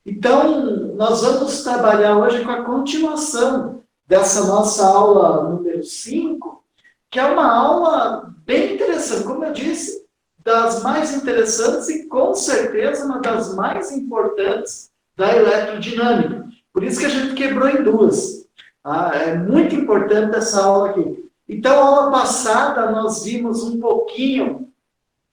Então, nós vamos trabalhar hoje com a continuação dessa nossa aula número 5, que é uma aula bem interessante, como eu disse, das mais interessantes e, com certeza, uma das mais importantes da eletrodinâmica. Por isso que a gente quebrou em duas. É muito importante essa aula aqui. Então, a aula passada, nós vimos um pouquinho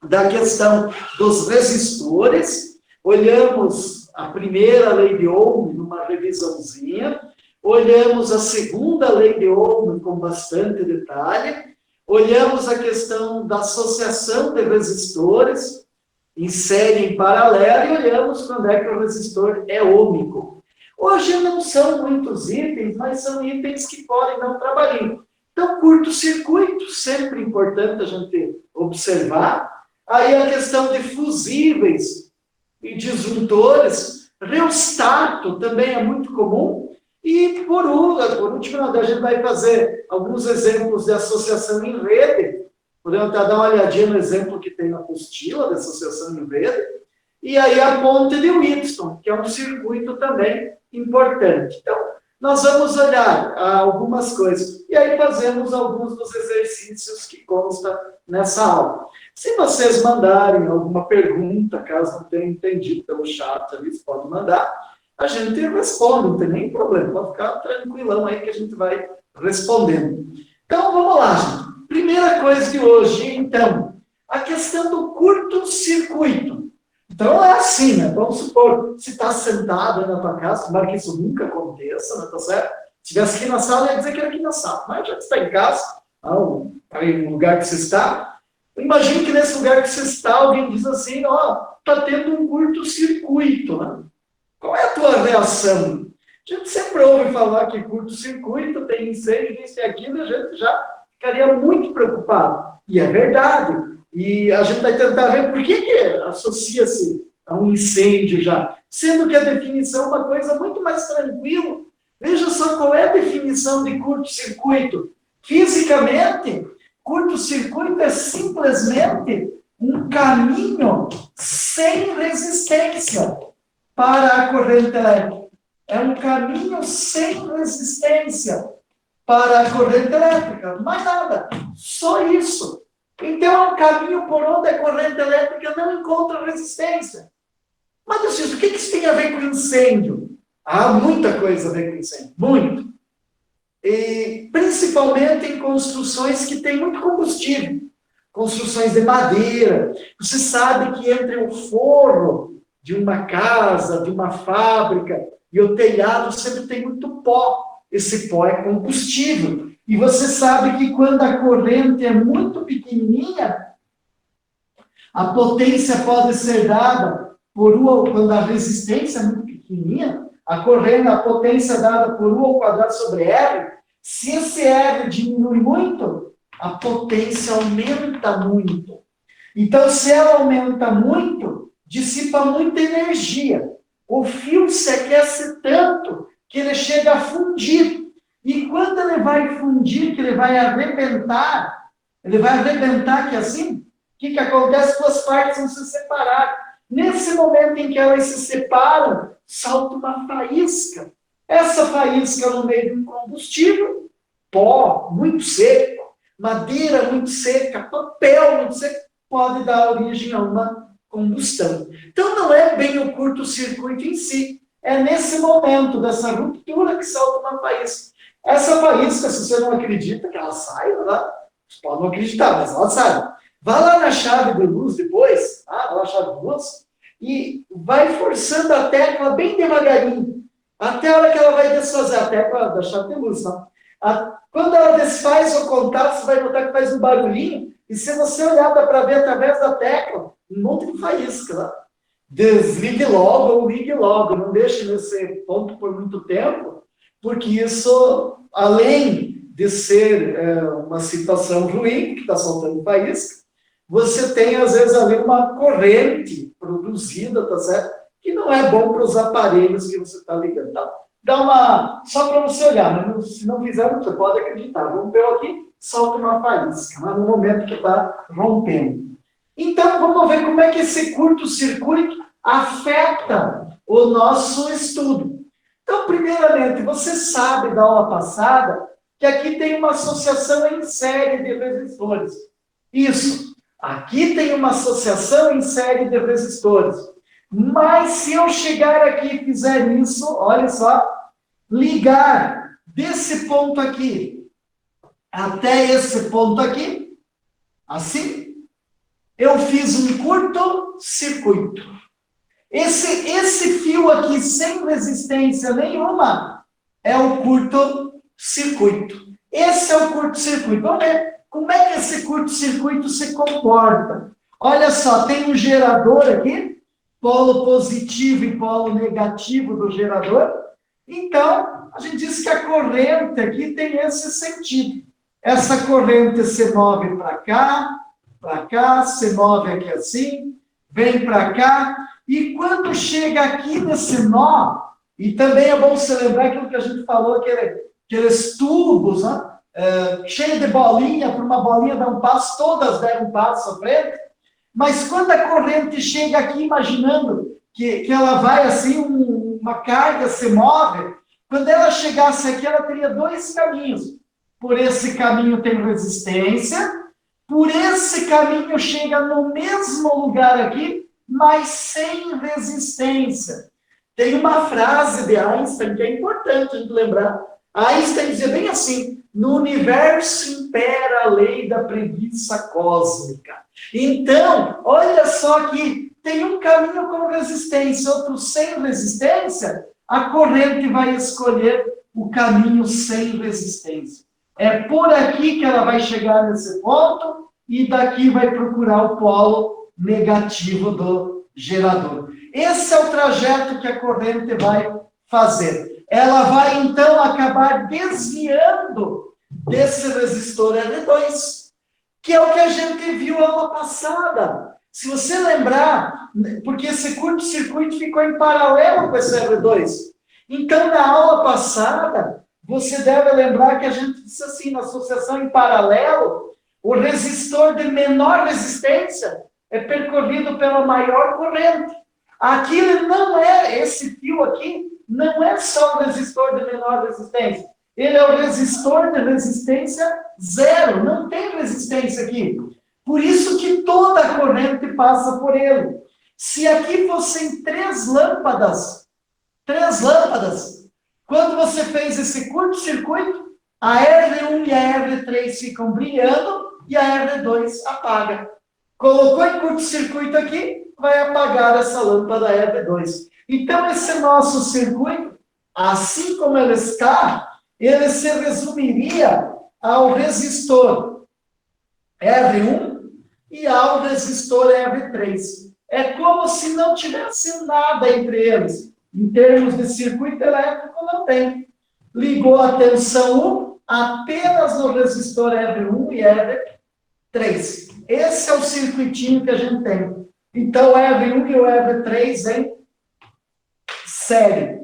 da questão dos resistores, olhamos a primeira lei de Ohm numa revisãozinha, olhamos a segunda lei de Ohm com bastante detalhe, olhamos a questão da associação de resistores em série em paralelo e olhamos quando é que o resistor é ôhmico. Hoje não são muitos itens, mas são itens que podem dar um trabalhinho. Então, curto-circuito, sempre importante a gente observar. Aí a questão de fusíveis e disjuntores, reostato também é muito comum. E, por último, a gente vai fazer alguns exemplos de associação em rede. Podemos até dar uma olhadinha no exemplo que tem na apostila de associação em rede. E aí a ponte de Wheatstone, que é um circuito também importante. Então, nós vamos olhar algumas coisas. E aí fazemos alguns dos exercícios que constam nessa aula. Se vocês mandarem alguma pergunta, caso não tenham entendido pelo chat, eles podem mandar. A gente responde, não tem nem problema. Pode ficar tranquilão aí que a gente vai respondendo. Então, vamos lá, gente. Primeira coisa de hoje, então, a questão do curto-circuito. Então, é assim, né? Vamos supor, se está sentado na tua casa, tomara que isso nunca aconteça, né? Tá certo? Se estivesse aqui na sala, ia dizer que era aqui na sala. Mas já que está em casa, em um lugar que você está, imagine que nesse lugar que você está, alguém diz assim, está tendo um curto-circuito, né? Qual é a tua reação? A gente sempre ouve falar que curto-circuito, tem incêndio, isso e aquilo, e a gente já ficaria muito preocupado. E é verdade. E a gente vai tentar ver por que associa-se a um incêndio já. Sendo que a definição é uma coisa muito mais tranquila. Veja só qual é a definição de curto-circuito. Fisicamente, curto-circuito é simplesmente um caminho sem resistência para a corrente elétrica. É um caminho sem resistência para a corrente elétrica. Mais nada. Só isso. Então, é um caminho por onde a corrente elétrica não encontra resistência. Mas, Luciano, o que isso tem a ver com incêndio? Há muita coisa a ver com incêndio. Muito. E, principalmente em construções que têm muito combustível. Construções de madeira. Você sabe que entre o forro de uma casa, de uma fábrica, e o telhado sempre tem muito pó. Esse pó é combustível. E você sabe que quando a corrente é muito pequenininha, a potência pode ser dada quando a resistência é muito pequenininha, a potência é dada por U ao quadrado sobre R. Se esse R diminui muito, a potência aumenta muito. Então, se ela aumenta muito, dissipa muita energia. O fio se aquece tanto que ele chega a fundir. E quando ele vai fundir, que ele vai arrebentar, que assim, o que acontece? Duas partes vão se separar. Nesse momento em que elas se separam, salta uma faísca. Essa faísca no meio de um combustível, pó muito seco, madeira muito seca, papel muito seco, pode dar origem a uma combustão. Então, não é bem o curto-circuito em si. É nesse momento dessa ruptura que salta uma faísca. Essa faísca, se você não acredita que ela sai, né? Você pode não acreditar, mas ela sai. Vá lá na chave de luz depois, vai lá na chave de luz, e vai forçando a tecla bem devagarinho, até a hora que ela vai desfazer a tecla da chave de luz. Tá? Quando ela desfaz o contato, você vai notar que faz um barulhinho, e se você olhar, dá para ver através da tecla um monte de faísca. Né? Desligue logo ou ligue logo, não deixe nesse ponto por muito tempo, porque isso, além de ser uma situação ruim, que está soltando faísca, você tem, às vezes, ali uma corrente produzida, tá certo? Que não é bom para os aparelhos que você está ligando. Tá? Dá uma... Só para você olhar, né? Se não fizer, você pode acreditar. Rompeu aqui, solta uma faísca, mas no momento que está rompendo. Então, vamos ver como é que esse curto-circuito afeta o nosso estudo. Então, primeiramente, você sabe da aula passada que aqui tem uma associação em série de resistores. Isso. Aqui tem uma associação em série de resistores. Mas se eu chegar aqui e fizer isso, olha só, ligar desse ponto aqui até esse ponto aqui, assim, eu fiz um curto-circuito. Esse fio aqui, sem resistência nenhuma, é o curto-circuito. Esse é o curto-circuito. Vamos ver como é que esse curto-circuito se comporta. Olha só, tem um gerador aqui, polo positivo e polo negativo do gerador. Então, a gente diz que a corrente aqui tem esse sentido. Essa corrente se move para cá, se move aqui assim, vem para cá, e quando chega aqui nesse nó, e também é bom você lembrar aquilo que a gente falou, aqueles tubos, né? Cheio de bolinha, para uma bolinha dar um passo, todas deram um passo à frente, mas quando a corrente chega aqui, imaginando que ela vai assim, uma carga se move, quando ela chegasse aqui, ela teria dois caminhos. Por esse caminho tem resistência, por esse caminho chega no mesmo lugar aqui, mas sem resistência. Tem uma frase de Einstein que é importante a gente lembrar. Einstein dizia bem assim: no universo impera a lei da preguiça cósmica. Então, olha só que tem um caminho com resistência, outro sem resistência, a corrente vai escolher o caminho sem resistência. É por aqui que ela vai chegar nesse ponto e daqui vai procurar o polo negativo do gerador. Esse é o trajeto que a corrente vai fazer. Ela vai, então, acabar desviando desse resistor R2, que é o que a gente viu na aula passada. Se você lembrar, porque esse curto-circuito ficou em paralelo com esse R2. Então, na aula passada, você deve lembrar que a gente disse assim, na associação em paralelo, o resistor de menor resistência é percorrido pela maior corrente. Aqui não é, esse fio aqui, não é só o resistor de menor resistência. Ele é o resistor de resistência zero, não tem resistência aqui. Por isso que toda a corrente passa por ele. Se aqui fossem três lâmpadas, quando você fez esse curto-circuito, a R1 e a R3 ficam brilhando e a R2 apaga. Colocou em curto-circuito aqui, vai apagar essa lâmpada R2. Então, esse nosso circuito, assim como ele está, ele se resumiria ao resistor R1 e ao resistor R3. É como se não tivesse nada entre eles. Em termos de circuito elétrico, não tem. Ligou a tensão 1 apenas no resistor R1 e R3. Esse é o circuitinho que a gente tem. Então, o R1 e o R3 em série.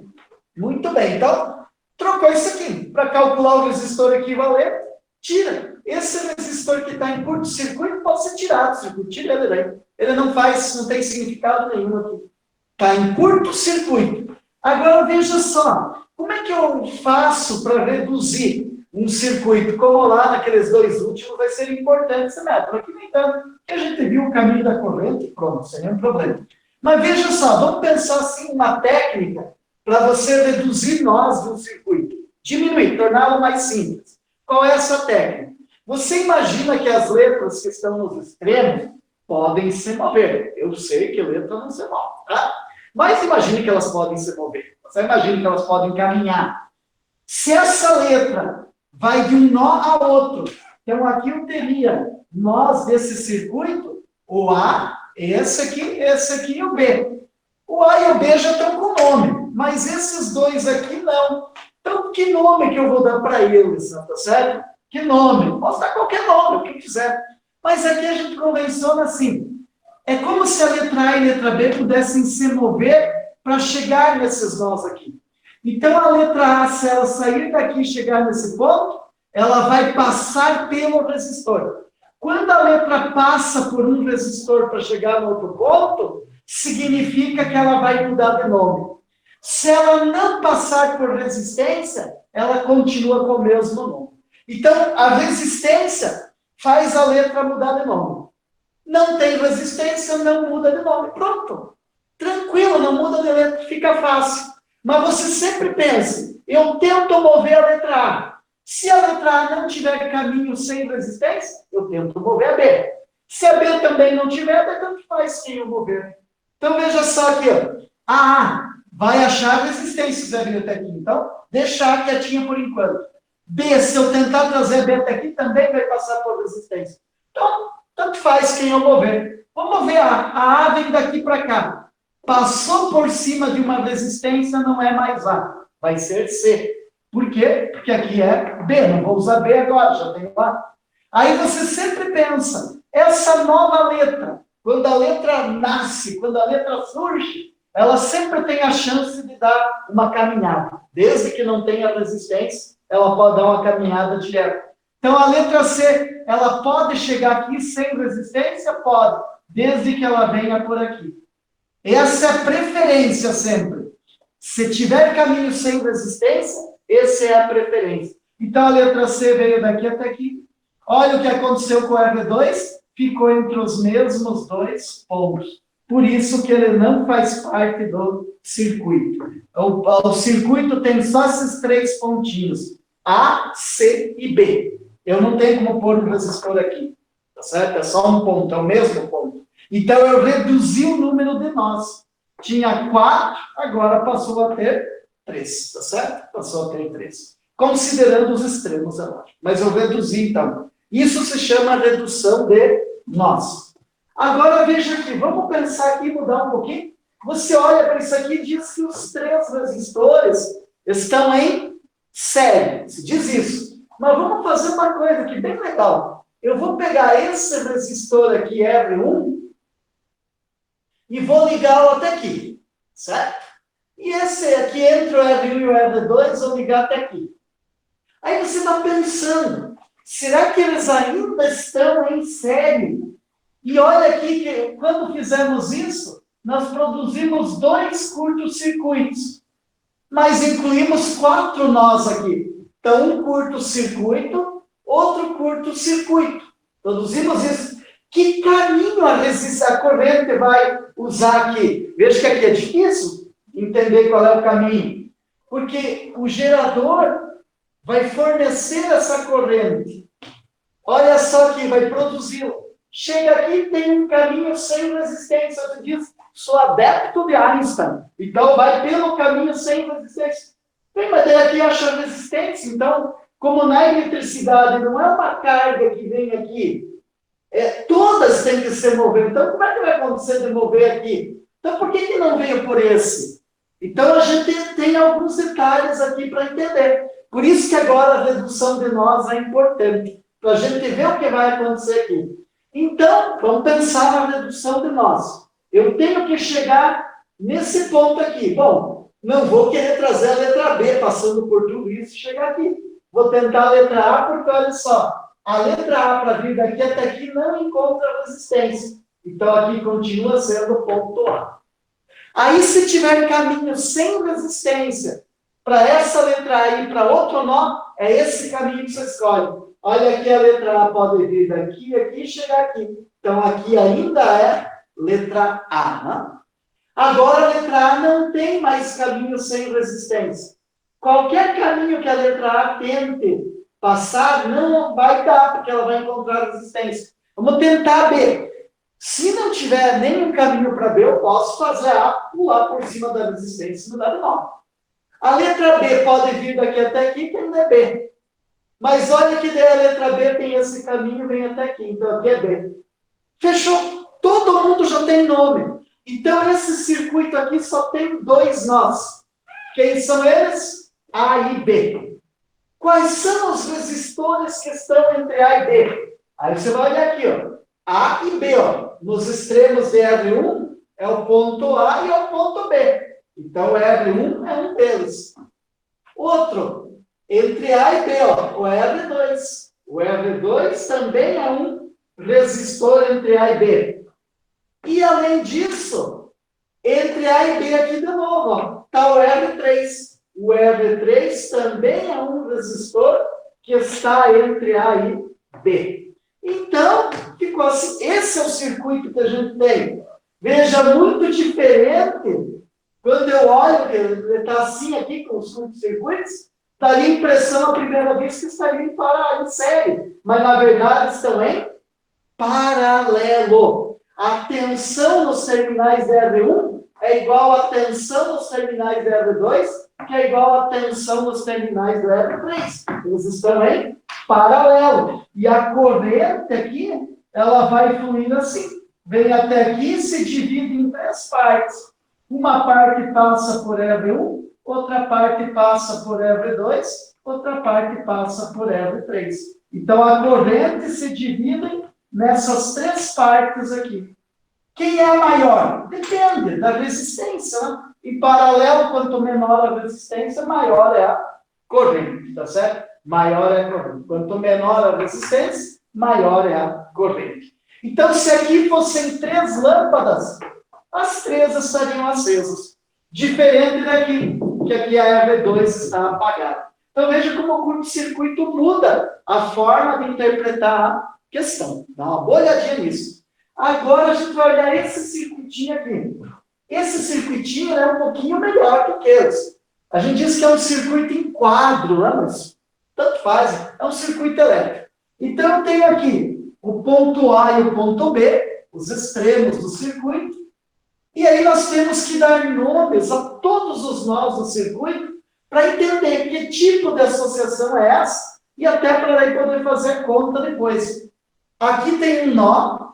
Muito bem. Então, trocou isso aqui. Para calcular o resistor equivalente, tira. Esse resistor que está em curto-circuito pode ser tirado do circuito. Tira ele daí. Ele não tem significado nenhum aqui. Está em curto-circuito. Agora, veja só. Como é que eu faço para reduzir um circuito? Como lá naqueles dois últimos vai ser importante esse método. Aqui nem tanto. Porque a gente viu o caminho da corrente, pronto, sem nenhum problema. Mas veja só, vamos pensar assim uma técnica para você reduzir nós de um circuito. Diminuir, torná-lo mais simples. Qual é essa técnica? Você imagina que as letras que estão nos extremos podem se mover. Eu sei que letra não se move, tá? Mas imagine que elas podem se mover. Você imagina que elas podem caminhar. Se essa letra vai de um nó a outro, então aqui eu teria nós desse circuito, o A, esse aqui e o B. O A e o B já estão com nome, mas esses dois aqui não. Então, que nome que eu vou dar para eles, tá certo? Que nome? Posso dar qualquer nome, o que quiser. Mas aqui a gente convenciona assim. É como se a letra A e a letra B pudessem se mover para chegar nesses nós aqui. Então, a letra A, se ela sair daqui e chegar nesse ponto, ela vai passar pelo resistor. Quando a letra passa por um resistor para chegar no outro ponto, significa que ela vai mudar de nome. Se ela não passar por resistência, ela continua com o mesmo nome. Então, a resistência faz a letra mudar de nome. Não tem resistência, não muda de nome. Pronto. Tranquilo, não muda de letra, fica fácil. Mas você sempre pense, eu tento mover a letra A. Se a letra A não tiver caminho sem resistência, eu tento mover a B. Se a B também não tiver, daí tanto faz quem eu mover. Então, veja só aqui, ó. A A vai achar resistência, Zé vir até aqui. Então, deixar quietinha por enquanto. B, se eu tentar trazer B até aqui, também vai passar por resistência. Então, tanto faz quem eu mover. Vamos mover A. A A vem daqui para cá. Passou por cima de uma resistência, não é mais A. Vai ser C. Por quê? Porque aqui é B. Não vou usar B agora, já tenho A. Aí você sempre pensa, essa nova letra, quando a letra nasce, quando a letra surge, ela sempre tem a chance de dar uma caminhada. Desde que não tenha resistência, ela pode dar uma caminhada direto. Então, a letra C, ela pode chegar aqui sem resistência? Pode, desde que ela venha por aqui. Essa é a preferência sempre. Se tiver caminho sem resistência, essa é a preferência. Então, a letra C veio daqui até aqui. Olha o que aconteceu com o R2, ficou entre os mesmos dois pontos. Por isso que ele não faz parte do circuito. O circuito tem só esses três pontinhos, A, C e B. Eu não tenho como pôr um resistor aqui, tá certo? É só um ponto, é o mesmo ponto. Então, eu reduzi o número de nós. Tinha 4, agora passou a ter 3, tá certo? Passou a ter 3. Considerando os extremos, é lógico. Mas eu reduzi, então. Isso se chama redução de nós. Agora, veja aqui, vamos pensar aqui, mudar um pouquinho. Você olha para isso aqui e diz que os 3 resistores estão em série. Se diz isso. Mas vamos fazer uma coisa aqui bem legal. Eu vou pegar esse resistor aqui, R1, e vou ligá-lo até aqui, certo? E esse aqui, entre o R1 e o R2, vou ligar até aqui. Aí você está pensando, será que eles ainda estão em série? E olha aqui que quando fizemos isso, nós produzimos 2 curtos-circuitos, mas incluímos 4 nós aqui. Então, um curto-circuito, outro curto-circuito. Produzimos isso. Que caminho a corrente vai usar aqui? Veja que aqui é difícil entender qual é o caminho. Porque o gerador vai fornecer essa corrente. Olha só que vai produzi-la. Chega aqui, tem um caminho sem resistência. Você diz, sou adepto de Einstein. Então, vai pelo caminho sem resistência. Bem, mas daí aqui acha resistência. Então, como na eletricidade não é uma carga que vem aqui, todas têm que ser movidas. Então, como é que vai acontecer de mover aqui? Então, por que não veio por esse? Então, a gente tem alguns detalhes aqui para entender. Por isso que agora a redução de nós é importante, para a gente ver o que vai acontecer aqui. Então, vamos pensar na redução de nós. Eu tenho que chegar nesse ponto aqui. Bom, não vou querer trazer a letra B, passando por tudo isso e chegar aqui. Vou tentar a letra A, porque olha só, a letra A para vir daqui até aqui não encontra resistência. Então, aqui continua sendo o ponto A. Aí, se tiver caminho sem resistência, para essa letra A ir para outro nó, é esse caminho que você escolhe. Olha aqui, a letra A pode vir daqui, aqui e chegar aqui. Então, aqui ainda é letra A. Né? Agora, a letra A não tem mais caminho sem resistência. Qualquer caminho que a letra A tente passar, não vai dar, porque ela vai encontrar resistência. Vamos tentar B. Se não tiver nenhum caminho para B, eu posso fazer A, pular por cima da resistência e mudar de nome. A letra B pode vir daqui até aqui, que ainda é B. Mas olha que daí a letra B tem esse caminho, vem até aqui. Então, aqui é B. Fechou? Todo mundo já tem nome. Então, esse circuito aqui só tem 2 nós. Quem são eles? A e B. Quais são os resistores que estão entre A e B? Aí você vai olhar aqui, ó. A e B, ó. Nos extremos de R1 é o ponto A e é o ponto B. Então, o R1 é um deles. Outro, entre A e B, ó, o R2. O R2 também é um resistor entre A e B. E, além disso, Entre A e B aqui de novo, está o R3. O R3 também é um resistor que está entre A e B. Então, ficou assim. Esse é o circuito que a gente tem. Veja, muito diferente. Quando eu olho, ele está assim aqui com os circuitos, daria a impressão à primeira vez que estariam em série. Mas, na verdade, estão em paralelo. A tensão nos terminais R1 é igual à tensão nos terminais R2, que é igual à tensão nos terminais do R3. Eles estão em paralelo. E a corrente aqui, ela vai fluindo assim. Vem até aqui e se divide em 3 partes. Uma parte passa por R1, outra parte passa por R2, outra parte passa por R3. Então, a corrente se divide nessas 3 partes aqui. Quem é a maior? Depende da resistência. Né? Em paralelo, quanto menor a resistência, maior é a corrente, tá certo? Maior é a corrente. Quanto menor a resistência, maior é a corrente. Então, se aqui fossem 3 lâmpadas, as 3 estariam acesas. Diferente daqui, que aqui a R2 está apagada. Então, veja como o curto-circuito muda a forma de interpretar a questão. Dá uma boa olhadinha nisso. Agora, a gente vai olhar esse circuitinho aqui. Esse circuitinho é um pouquinho melhor que aqueles. A gente diz que é um circuito em quadro, né? Mas tanto faz, é um circuito elétrico. Então, eu tenho aqui o ponto A e o ponto B, os extremos do circuito, e aí nós temos que dar nomes a todos os nós do circuito para entender que tipo de associação é essa, e até para aí poder fazer conta depois. Aqui tem um nó,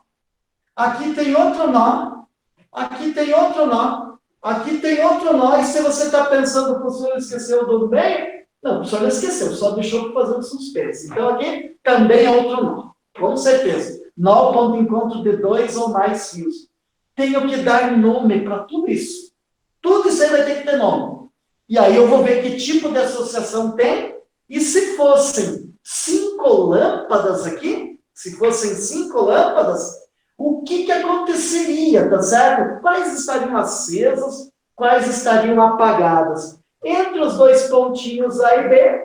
aqui tem outro nó, aqui tem outro nó, aqui tem outro nó, e se você está pensando que o professor esqueceu do meio, não, o professor não esqueceu, só deixou para fazer um suspense. Então, aqui também é outro nó, com certeza. Nó, ponto de encontro de 2 ou mais fios. Tenho que dar nome para tudo isso. Tudo isso aí vai ter que ter nome. E aí eu vou ver que tipo de associação tem, e se fossem 5 lâmpadas aqui, se fossem 5 lâmpadas, o que aconteceria, tá certo? Quais estariam acesas, quais estariam apagadas? Entre os 2 pontinhos A e B,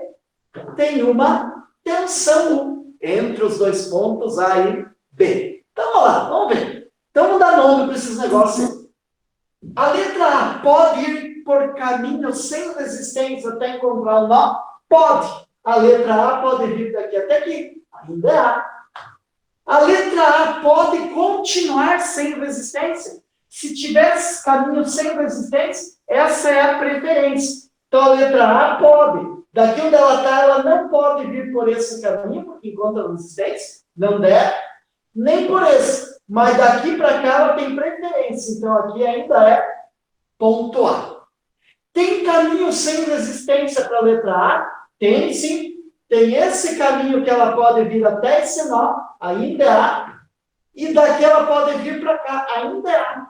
tem uma tensão entre os 2 pontos A e B. Então, vamos lá, vamos ver. Então, vamos dar nome para esses negócios. A letra A pode ir por caminho sem resistência até encontrar o nó? Pode. A letra A pode vir daqui até aqui. Ainda é A. A letra A pode continuar sem resistência? Se tivesse caminho sem resistência, essa é a preferência. Então, a letra A pode. Daqui onde ela está, ela não pode vir por esse caminho, porque encontra resistência. Não der. Nem por esse. Mas daqui para cá, ela tem preferência. Então, aqui ainda é ponto A. Tem caminho sem resistência para a letra A? Tem, sim. Tem esse caminho que ela pode vir até esse nó, ainda é A, e daqui ela pode vir para cá, ainda é A.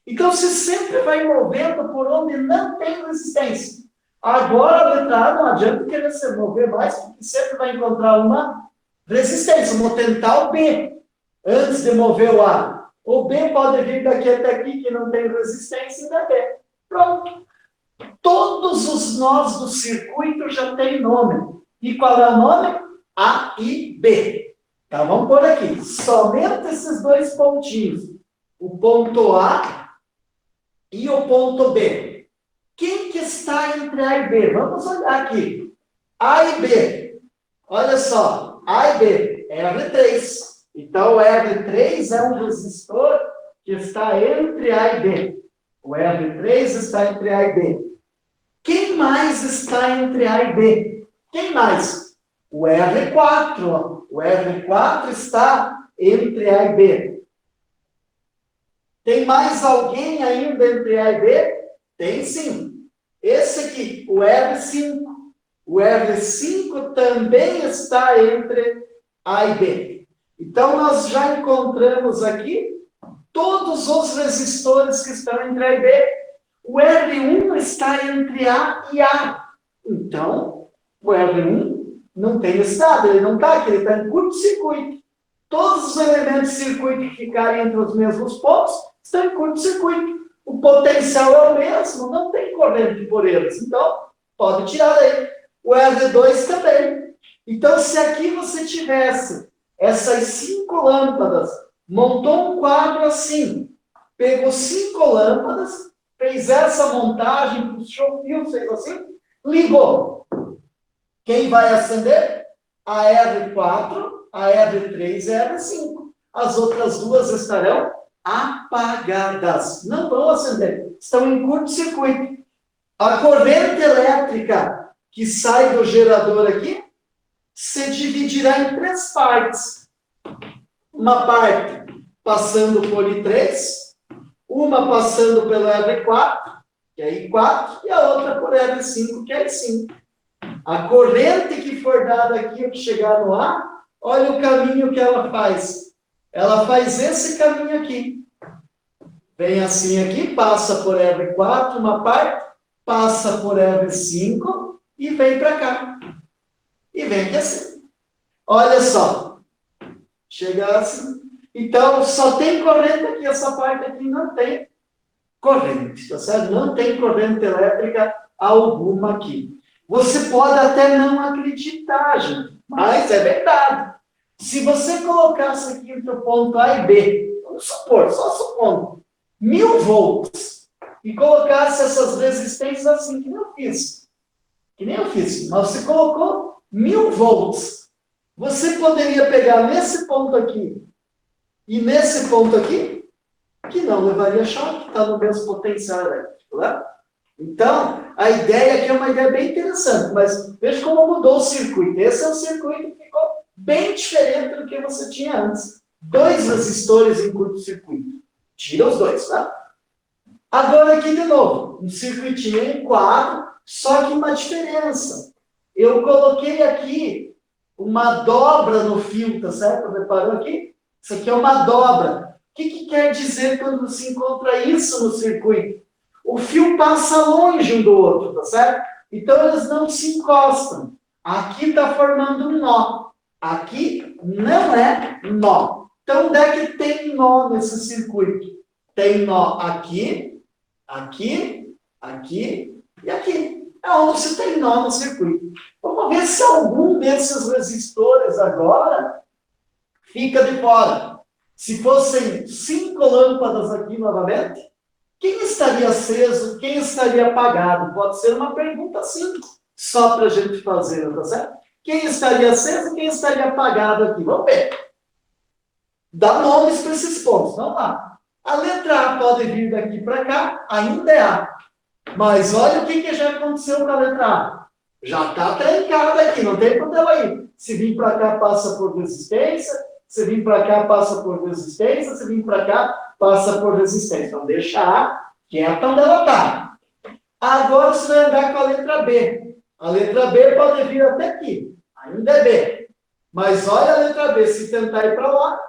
Então, você sempre vai movendo por onde não tem resistência. Agora, a letra A não adianta querer se mover mais, porque sempre vai encontrar uma resistência. Vou tentar o B antes de mover o A. O B pode vir daqui até aqui, que não tem resistência, e da B. Pronto. Todos os nós do circuito já têm nome. E qual é o nome? A e B. Então, vamos pôr aqui. Somente esses 2 pontinhos. O ponto A e o ponto B. Quem que está entre A e B? Vamos olhar aqui. A e B. Olha só. A e B. R3. Então, o R3 é um resistor que está entre A e B. O R3 está entre A e B. Quem mais está entre A e B? Quem mais? O R4. O R4 está entre A e B. Tem mais alguém ainda entre A e B? Tem sim. Esse aqui, o R5. O R5 também está entre A e B. Então, nós já encontramos aqui todos os resistores que estão entre A e B. O R1 está entre A e A. Então, o R1 não tem estado, ele não está aqui, ele está em curto-circuito. Todos os elementos de circuito que ficarem entre os mesmos pontos estão em curto-circuito. o potencial é o mesmo, não tem corrente por eles. Então, pode tirar daí. O R2 também. Então, se aqui você tivesse essas 5 lâmpadas, montou um quadro assim, pegou 5 lâmpadas, fez essa montagem, puxou o fio, fez assim, ligou. Quem vai acender? A R4, a R3 e a R5. As outras duas estarão apagadas. Não vão acender. Estão em curto-circuito. A corrente elétrica que sai do gerador aqui se dividirá em 3 partes. Uma parte passando por I3, uma passando pelo R4, que é I4, e a outra por R5, que é I5. A corrente que for dada aqui, que chegar no A, olha o caminho que ela faz. Ela faz esse caminho aqui. Vem assim aqui, passa por R4, uma parte, passa por R5 e vem para cá. E vem aqui assim. Olha só. Chega assim. Então, só tem corrente aqui. Essa parte aqui não tem corrente, tá certo? Não tem corrente elétrica alguma aqui. Você pode até não acreditar, gente, mas é verdade. Se você colocasse aqui entre o ponto A e B, vamos supor, só supondo, 1000 volts, e colocasse essas resistências assim, que nem eu fiz, mas você colocou 1000 volts. Você poderia pegar nesse ponto aqui e nesse ponto aqui, que não levaria choque, está no mesmo potencial elétrico, né? Então, a ideia aqui é uma ideia bem interessante, mas veja como mudou o circuito. Esse é um circuito que ficou bem diferente do que você tinha antes. 2 resistores em curto-circuito. Tira os 2, tá? Agora aqui de novo, um circuitinho em quadro, só que uma diferença. Eu coloquei aqui uma dobra no fio, tá certo? Reparou aqui? Isso aqui é uma dobra. O que quer dizer quando se encontra isso no circuito? O fio passa longe um do outro, tá certo? Então, eles não se encostam. Aqui está formando um nó. Aqui não é nó. Então, onde é que tem nó nesse circuito? Tem nó aqui, aqui, aqui e aqui. É onde se tem nó no circuito. Vamos ver se algum desses resistores agora fica de fora. Se fossem 5 lâmpadas aqui novamente, quem estaria aceso, quem estaria apagado? Pode ser uma pergunta simples, só para a gente fazer, tá certo? Quem estaria aceso, quem estaria apagado aqui? Vamos ver. Dá nomes para esses pontos, vamos lá. A letra A pode vir daqui para cá, ainda é A. Mas olha o que já aconteceu com a letra A. Já está trancada aqui, não tem problema aí. Se vir para cá, passa por resistência. Se vir para cá, passa por resistência. Se vir para cá, passa por resistência. Então, deixa A quieta onde ela está. Agora, você vai andar com a letra B. A letra B pode vir até aqui. Ainda é B. Mas olha a letra B. Se tentar ir para lá,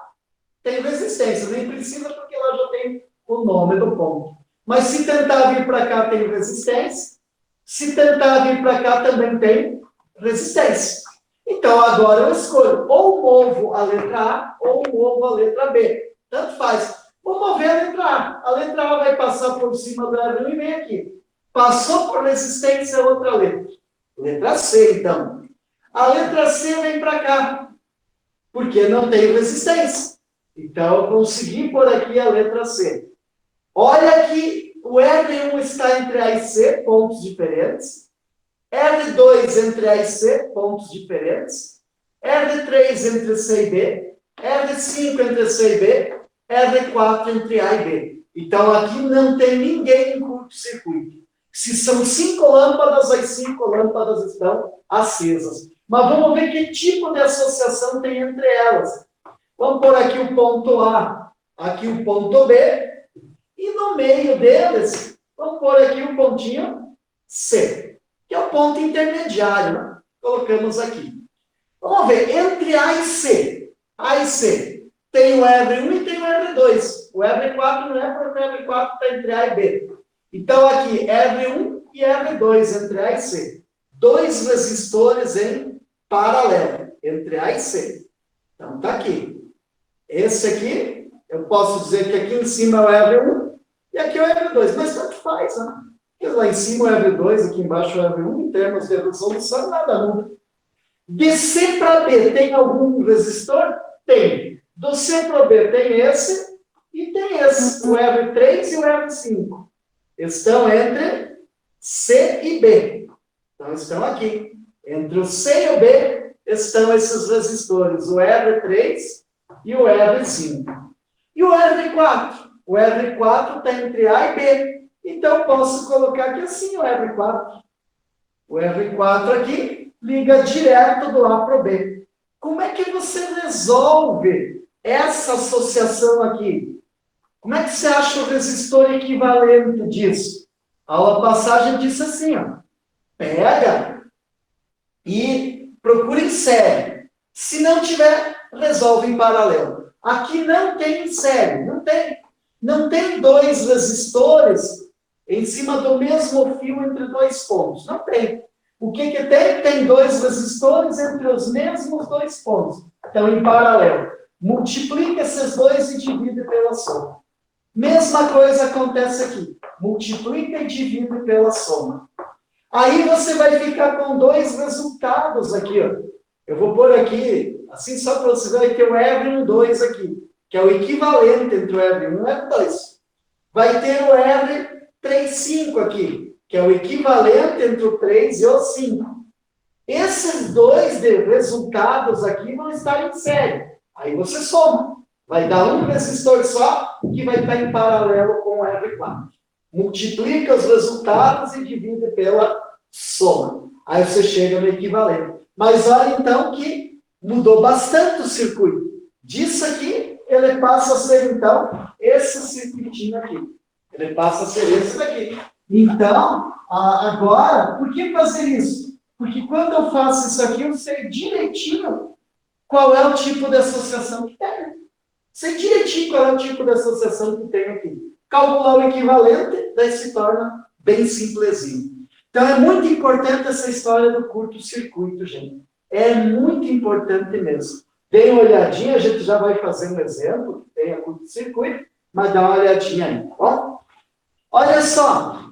tem resistência. Nem precisa, porque lá já tem o nome do ponto. Mas se tentar vir para cá, tem resistência. Se tentar vir para cá, também tem resistência. Então, agora eu escolho. Ou movo a letra A, ou movo a letra B. Tanto faz. Vou mover a letra A. A letra A vai passar por cima do R1 e vem aqui. Passou por resistência, outra letra. Letra C, então. A letra C vem para cá. Porque não tem resistência. Então, eu consegui pôr aqui a letra C. Olha que o R1 está entre A e C, pontos diferentes. R2 entre A e C, pontos diferentes. R3 entre C e B. R5 entre C e B. R4 entre A e B. Então, aqui não tem ninguém em curto-circuito. Se são 5 lâmpadas, as 5 lâmpadas estão acesas. Mas vamos ver que tipo de associação tem entre elas. Vamos pôr aqui o ponto A, aqui o ponto B. E no meio deles, vamos pôr aqui o pontinho C, que é o ponto intermediário, né? Colocamos aqui. Vamos ver, entre A e C, tem o R1 e tem o R2. O R4 não é porque o R4 está entre A e B. Então, aqui, R1 e R2 entre A e C. 2 resistores em paralelo, entre A e C. Então, está aqui. Esse aqui, eu posso dizer que aqui em cima é o R1 e aqui é o EV2, mas tanto faz, né? Porque lá em cima o EV2, aqui embaixo o EV1, em termos de resolução, nada muda. De C para B, tem algum resistor? Tem. Do C para B, tem esse e tem esse, o EV3 e o EV5. Estão entre C e B. Então, estão aqui. Entre o C e o B estão esses resistores, o EV3 e o EV5. E o EV4? O EV4 está entre A e B. Então, posso colocar aqui assim o EV4. O EV4 aqui liga direto do A para o B. Como é que você resolve essa associação aqui? Como é que você acha o resistor equivalente disso? A aula passada disse assim, ó, pega e procura em série. Se não tiver, resolve em paralelo. Aqui não tem em série, não tem. Não tem dois resistores em cima do mesmo fio entre dois pontos. Não tem. O que tem? Tem dois resistores entre os mesmos dois pontos. Então, em paralelo. Multiplica esses dois e divide pela soma. Mesma coisa acontece aqui. Multiplica e divide pela soma. Aí você vai ficar com dois resultados aqui, ó. Eu vou pôr aqui, assim só para você ver que o EV1, 2 aqui, que é o equivalente entre o EV1 e o EV2. Vai ter o EV3, 5 aqui, que é o equivalente entre o 3 e o 5. Esses dois resultados aqui vão estar em série. Aí você soma. Vai dar um resistor só, que vai estar em paralelo com o EV4. Multiplica os resultados e divide pela soma. Aí você chega no equivalente. Mas olha então que mudou bastante o circuito. Disso aqui, ele passa a ser então esse circuitinho aqui. Ele passa a ser esse daqui. Então, agora, por que fazer isso? Porque quando eu faço isso aqui, eu sei direitinho qual é o tipo de associação que tem. Sei direitinho qual é o tipo de associação que tem aqui. Calcular o equivalente, daí se torna bem simplesinho. Então, é muito importante essa história do curto-circuito, gente. É muito importante mesmo. Dê uma olhadinha, a gente já vai fazer um exemplo, que tem a curto-circuito, mas dá uma olhadinha aí, tá bom? Olha só,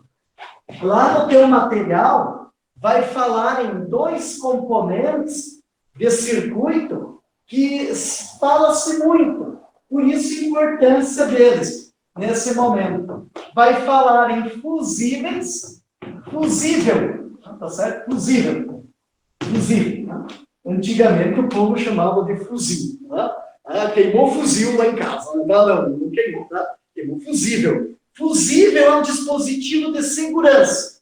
lá no teu material, vai falar em dois componentes de circuito que fala-se muito. Por isso, a importância deles nesse momento. Vai falar em fusíveis, fusível, tá certo? Fusível. Fusível. Antigamente o povo chamava de fuzil. Tá? Queimou fuzil lá em casa. Não queimou, tá? Queimou fusível. Fusível é um dispositivo de segurança.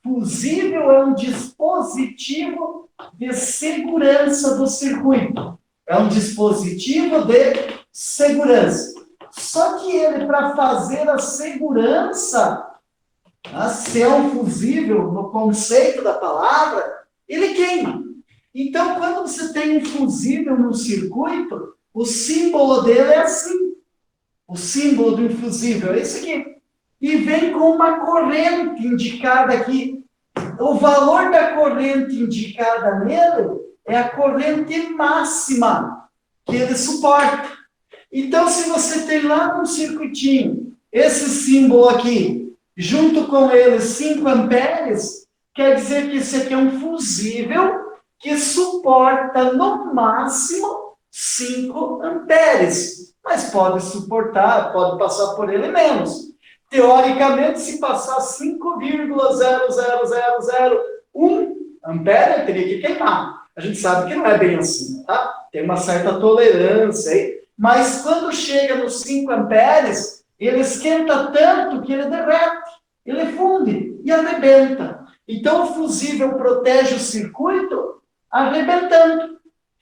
Fusível é um dispositivo de segurança do circuito. É um dispositivo de segurança. Só que ele, para fazer a segurança, ser um fusível, no conceito da palavra, ele queima. Então, quando você tem um fusível no circuito, o símbolo dele é assim. O símbolo do fusível é esse aqui. E vem com uma corrente indicada aqui. O valor da corrente indicada nele é a corrente máxima que ele suporta. Então, se você tem lá no circuitinho esse símbolo aqui, junto com ele 5 amperes, quer dizer que esse aqui é um fusível que suporta no máximo 5 amperes. Mas pode suportar, pode passar por ele menos. Teoricamente, se passar 5,00001 ampere, teria que queimar. A gente sabe que não é bem assim, tá? Tem uma certa tolerância aí. Mas quando chega nos 5 amperes, ele esquenta tanto que ele derrete, ele funde e arrebenta. Então, o fusível protege o circuito arrebentando,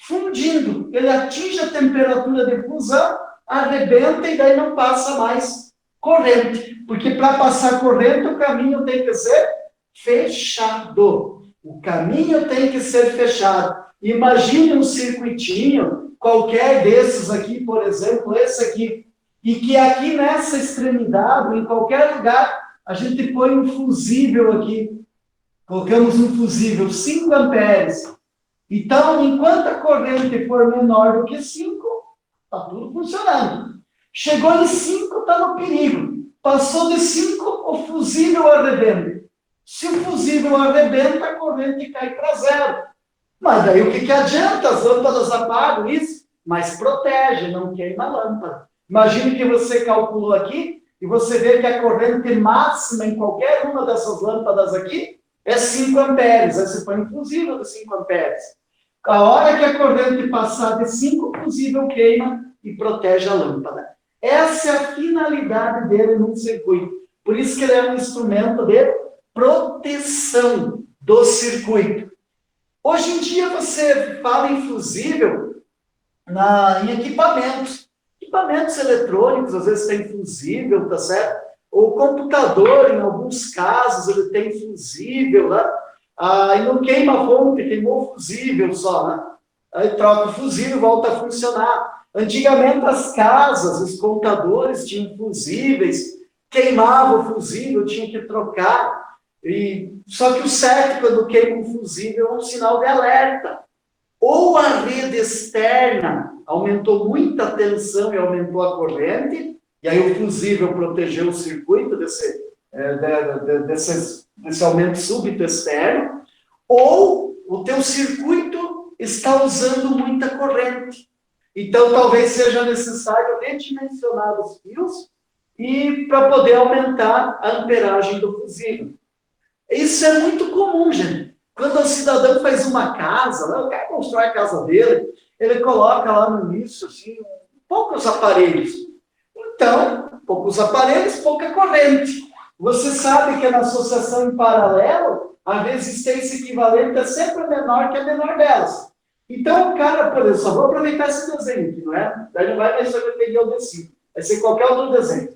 fundindo. Ele atinge a temperatura de fusão, arrebenta e daí não passa mais corrente. Porque para passar corrente, o caminho tem que ser fechado. O caminho tem que ser fechado. Imagine um circuitinho, qualquer desses aqui, por exemplo, esse aqui, e que aqui nessa extremidade, em qualquer lugar, a gente põe um fusível aqui. Colocamos um fusível 5 amperes. Então, enquanto a corrente for menor do que 5, está tudo funcionando. Chegou em 5, está no perigo. Passou de 5, fusível arrebenta. Se o fusível arrebenta, a corrente cai para zero. Mas daí o que adianta? As lâmpadas apagam isso, mas protege, não queima a lâmpada. Imagine que você calculou aqui e você vê que a corrente máxima em qualquer uma dessas lâmpadas aqui é 5 amperes. Aí você põe um fusível de 5 amperes. A hora que a corrente passar de 5, o fusível queima e protege a lâmpada. Essa é a finalidade dele num circuito. Por isso que ele é um instrumento de proteção do circuito. Hoje em dia você fala em fusível em equipamentos. Equipamentos eletrônicos, às vezes tem fusível, tá certo? O computador, em alguns casos, ele tem fusível, né? E não queima a fonte, queimou fusível só, né? Aí troca o fusível e volta a funcionar. Antigamente as casas, os computadores tinham fusíveis, queimava o fusível, tinha que trocar. Só que o certo, quando queima um fusível, é um sinal de alerta. Ou a rede externa aumentou muita tensão e aumentou a corrente, e aí o fusível protegeu o circuito desse aumento súbito externo, ou o teu circuito está usando muita corrente. Então, talvez seja necessário redimensionar os fios e para poder aumentar a amperagem do fusível. Isso é muito comum, gente. Quando o cidadão faz uma casa, né, o cara constrói a casa dele, ele coloca lá no início, assim, poucos aparelhos. Então, poucos aparelhos, pouca corrente. Você sabe que na associação em paralelo, a resistência equivalente é sempre menor que a menor delas. Então, o cara, por exemplo, só vou aproveitar esse desenho aqui, não é? Daí não vai mais ser o desenho, vai ser qualquer outro desenho.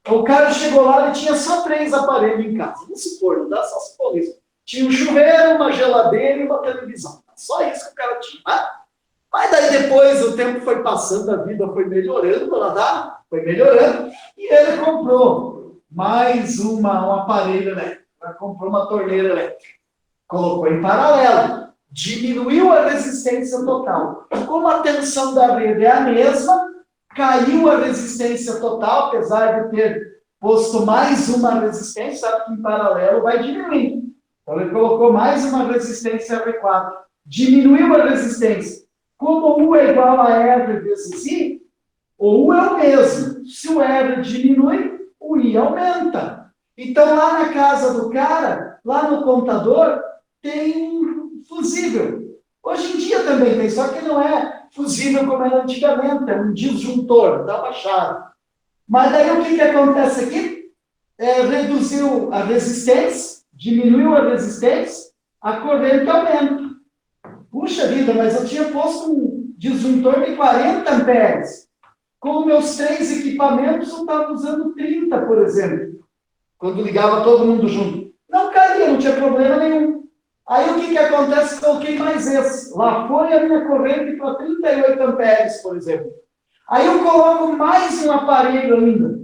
O cara chegou lá e tinha só 3 aparelhos em casa. Vamos supor, não dá só supor isso. Tinha um chuveiro, uma geladeira e uma televisão. Só isso que o cara tinha. Mas daí depois o tempo foi passando, a vida foi melhorando, foi melhorando, e ele comprou mais um aparelho elétrico. Ele comprou uma torneira elétrica. Colocou em paralelo. Diminuiu a resistência total. Como a tensão da rede é a mesma, caiu a resistência total, apesar de ter posto mais uma resistência, sabe que em paralelo vai diminuindo. Então ele colocou mais uma resistência R4. Diminuiu a resistência. Como U é igual a R vezes I, o U é o mesmo. Se o R diminui, o I aumenta. Então lá na casa do cara, lá no computador, tem um fusível. Hoje em dia também tem, só que não é fusível como era antigamente, é um disjuntor, dá uma chave. Mas daí o que acontece aqui? Reduziu a resistência, diminuiu a resistência, a corrente aumenta. Puxa vida, mas eu tinha posto um disjuntor de 40 amperes. Com meus 3 equipamentos, eu estava usando 30, por exemplo. Quando ligava todo mundo junto. Não caía, não tinha problema nenhum. Aí o que acontece? Coloquei mais esse. Lá foi a minha corrente para 38 amperes, por exemplo. Aí eu coloco mais um aparelho ainda.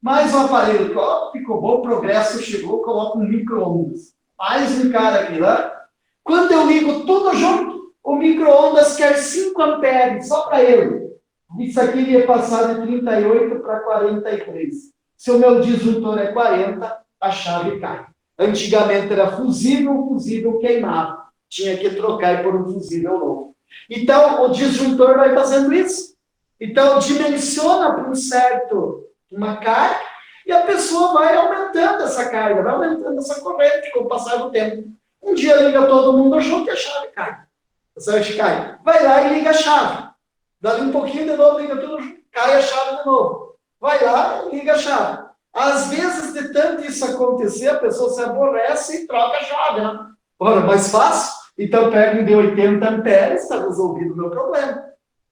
Mais um aparelho. Ficou bom, o progresso chegou, coloco um micro-ondas. Mais um cara aqui lá. Quando eu ligo tudo junto, o micro-ondas quer 5 amperes, só para ele. Isso aqui iria passar de 38 para 43. Se o meu disjuntor é 40, a chave cai. Antigamente era fusível, o fusível queimava. Tinha que trocar e pôr um fusível novo. Então, o disjuntor vai fazendo isso. Então, dimensiona para uma carga e a pessoa vai aumentando essa carga, vai aumentando essa corrente com o passar do tempo. Um dia liga todo mundo junto e a chave cai. A chave cai. Vai lá e liga a chave. Dali um pouquinho de novo, liga tudo junto, cai a chave de novo. Vai lá e liga a chave. Às vezes, de tanto isso acontecer, a pessoa se aborrece e troca a chave, né? Ora, mais fácil? Então, pega um de 80 amperes, está resolvido o meu problema.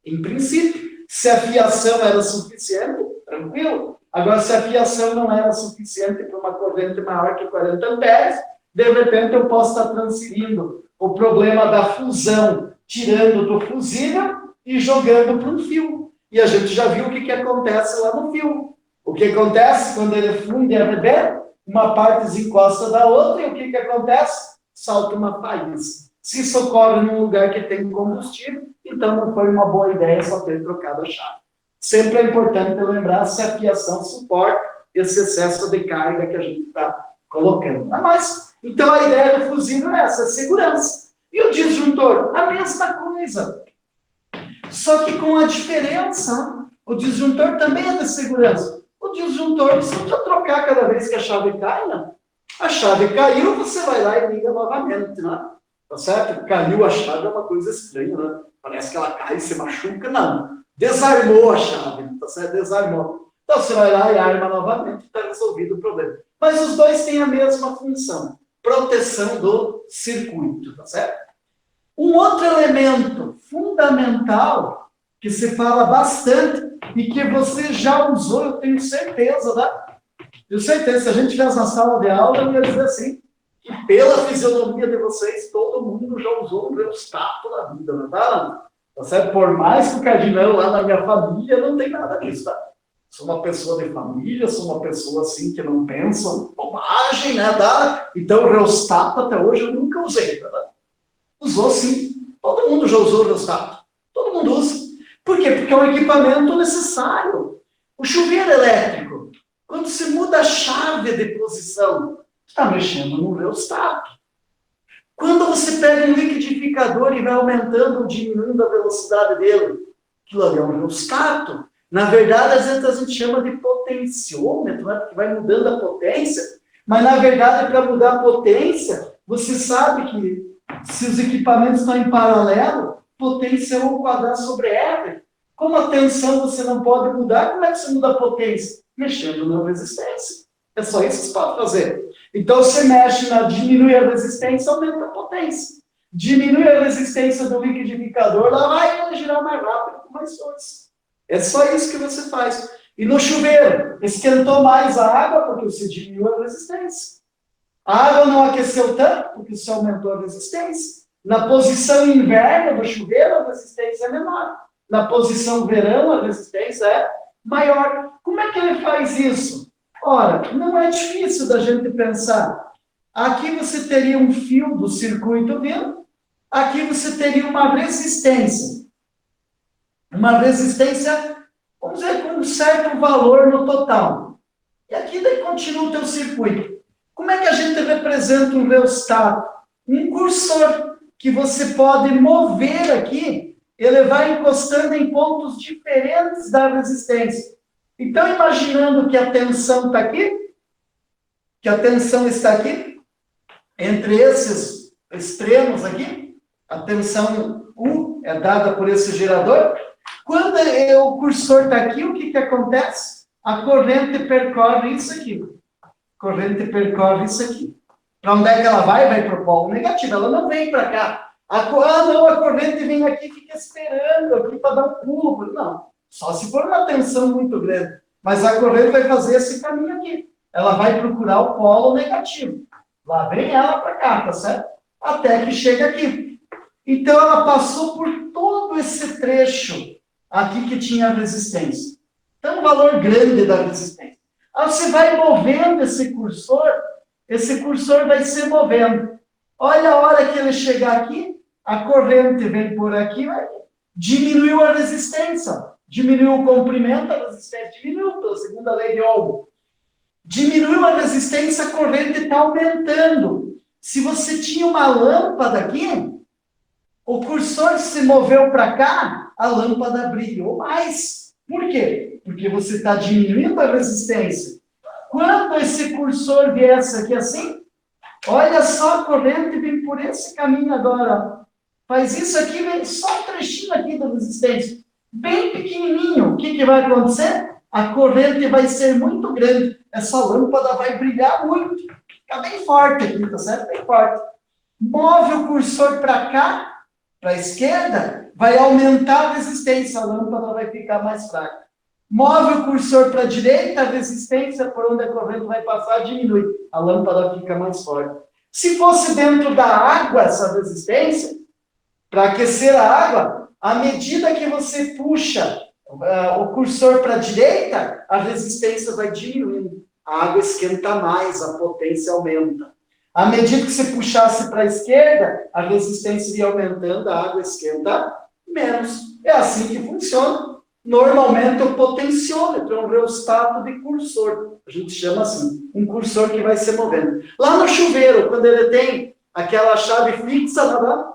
Em princípio, se a fiação era suficiente, tranquilo. Agora, se a fiação não era suficiente para uma corrente maior que 40 amperes, de repente eu posso estar transferindo o problema da fusão, tirando do fusível e jogando para um fio. E a gente já viu o que acontece lá no fio. O que acontece quando ele funde e arrebenta? Uma parte encosta da outra, e o que acontece? Salta uma faísca. Se isso ocorre num lugar que tem combustível, então não foi uma boa ideia só ter trocado a chave. Sempre é importante lembrar se a fiação suporta esse excesso de carga que a gente está colocando. Mas, então, a ideia do fusível é essa, segurança. E o disjuntor? A mesma coisa. Só que com a diferença, o disjuntor também é de segurança. O disjuntor, você não precisa trocar cada vez que a chave cai, não. A chave caiu, você vai lá e liga novamente, né? Tá certo? Caiu a chave é uma coisa estranha, né? Parece que ela cai e se machuca. Não. Desarmou a chave, tá certo? Desarmou. Então você vai lá e arma novamente e está resolvido o problema. Mas os dois têm a mesma função. Proteção do circuito, tá certo? Um outro elemento fundamental que se fala bastante e que você já usou, eu tenho certeza, tá? Tenho certeza, se a gente tivesse na sala de aula, eu ia dizer assim, que pela fisionomia de vocês, todo mundo já usou um rheostato na vida, não tá? Tá certo? Por mais que o cardinal lá na minha família não tem nada disso, tá? Sou uma pessoa de família, sou uma pessoa assim que não pensa bobagem, né? Tá? Então, o rheostato até hoje eu nunca usei, tá? Usou sim. Todo mundo já usou o rheostato. Todo mundo usa. Por quê? Porque é um equipamento necessário. O chuveiro elétrico, quando se muda a chave de posição, está mexendo no rheostato. Quando você pega um liquidificador e vai aumentando ou diminuindo a velocidade dele, aquilo ali é um rheostato. Na verdade, às vezes a gente chama de potenciômetro, né? Porque vai mudando a potência. Mas, na verdade, para mudar a potência, você sabe que se os equipamentos estão em paralelo, potência é 1 quadrado sobre R. Como a tensão você não pode mudar, como é que você muda a potência? Mexendo na resistência. É só isso que você pode fazer. Então, você mexe diminui a resistência, aumenta a potência. Diminui a resistência do liquidificador, lá vai girar mais rápido com mais força. É só isso que você faz. E no chuveiro, esquentou mais a água, porque você diminuiu a resistência. A água não aqueceu tanto, porque você aumentou a resistência. Na posição inverno do chuveiro, a resistência é menor. Na posição verão, a resistência é maior. Como é que ele faz isso? Ora, não é difícil da gente pensar. Aqui você teria um fio do circuito vindo, aqui você teria uma resistência. Uma resistência, vamos dizer, com um certo valor no total. E aqui daí continua o teu circuito. Como é que a gente representa um rheostato? Um cursor que você pode mover aqui, ele vai encostando em pontos diferentes da resistência. Então, imaginando que a tensão está aqui, que a tensão está aqui, entre esses extremos aqui, a tensão U é dada por esse gerador. Quando o cursor está aqui, o que acontece? A corrente percorre isso aqui. A corrente percorre isso aqui. Para onde é que ela vai? Vai para o polo negativo. Ela não vem para cá. Não, a corrente vem aqui e fica esperando aqui para dar um pulo. Não, só se for uma tensão muito grande. Mas a corrente vai fazer esse caminho aqui. Ela vai procurar o polo negativo. Lá vem ela para cá, tá certo? Até que chega aqui. Então, ela passou por todo esse trecho aqui que tinha resistência. Então, um valor grande da resistência. Aí você vai movendo esse cursor vai se movendo. Olha a hora que ele chegar aqui, a corrente vem por aqui, diminuiu a resistência. Diminuiu o comprimento, a resistência diminuiu, pela segunda lei de Ohm. Diminuiu a resistência, a corrente está aumentando. Se você tinha uma lâmpada aqui, o cursor se moveu para cá, a lâmpada brilhou mais. Por quê? Porque você está diminuindo a resistência. Quando esse cursor viesse aqui assim, olha só, a corrente vem por esse caminho agora. Faz isso aqui, vem só um trechinho aqui da resistência. Bem pequenininho. O que vai acontecer? A corrente vai ser muito grande. Essa lâmpada vai brilhar muito. Fica bem forte aqui, tá certo? Bem forte. Move o cursor para cá, para a esquerda, vai aumentar a resistência. A lâmpada vai ficar mais fraca. Move o cursor para a direita, a resistência por onde a corrente vai passar diminui. A lâmpada fica mais forte. Se fosse dentro da água essa resistência, para aquecer a água, à medida que você puxa o cursor para a direita, a resistência vai diminuindo. A água esquenta mais, a potência aumenta. À medida que você puxasse para a esquerda, a resistência ia aumentando, a água esquenta menos. É assim que funciona. normalmente o potenciômetro é um rheostato de cursor. A gente chama assim, um cursor que vai se movendo. Lá no chuveiro, quando ele tem aquela chave fixa,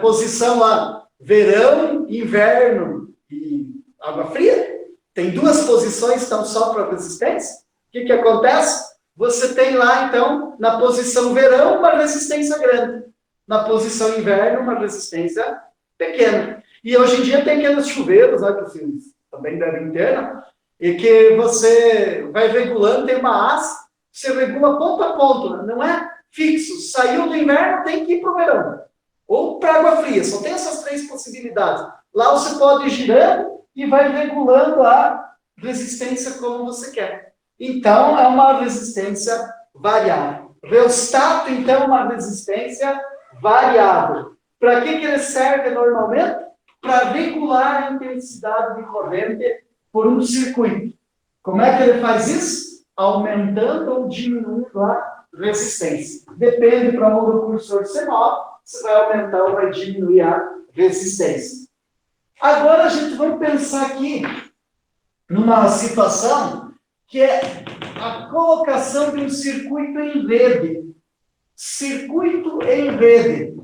posição lá, verão, inverno e água fria, tem duas posições, então só para resistência. O que acontece? Você tem lá, então, na posição verão, uma resistência grande. Na posição inverno, uma resistência pequena. E hoje em dia tem aqueles chuveiros, né, que vocês também devem ter, né, e que você vai regulando, tem uma haste, você regula ponto a ponto, né, não é fixo. Saiu do inverno, tem que ir para o verão. Ou para água fria, só tem essas três possibilidades. Lá você pode ir girando e vai regulando a resistência como você quer. Então, é uma resistência variável. Rheostato, então, é uma resistência variável. Para que ele serve normalmente? Para regular a intensidade de corrente por um circuito. Como é que ele faz isso? Aumentando ou diminuindo a resistência. Depende para onde o cursor se move, você vai aumentar ou vai diminuir a resistência. Agora a gente vai pensar aqui numa situação que é a colocação de um circuito em rede. Circuito em rede.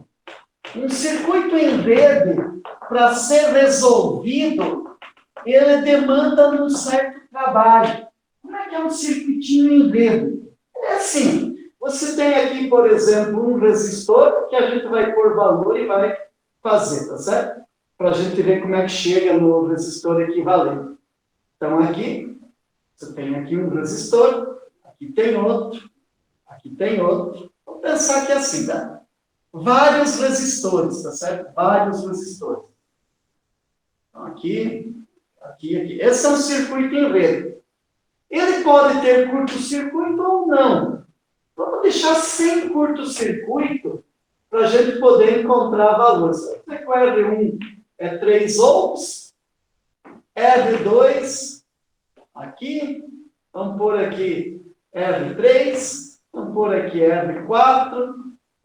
Um circuito em rede, para ser resolvido, ele demanda um certo trabalho. Como é que é um circuitinho em rede? É assim, você tem aqui, por exemplo, um resistor que a gente vai pôr valor e vai fazer, tá certo? Para a gente ver como é que chega no resistor equivalente. Então, aqui, você tem aqui um resistor, aqui tem outro, aqui tem outro. Vamos pensar que é assim, tá? Vários resistores, tá certo? Vários resistores. Então, aqui, aqui, aqui. Esse é um circuito em rede. Ele pode ter curto-circuito ou não. Vamos deixar sem curto-circuito para a gente poder encontrar valores. Você que o R1 é 3 ohms, R2, aqui, vamos pôr aqui R3, vamos pôr aqui R4,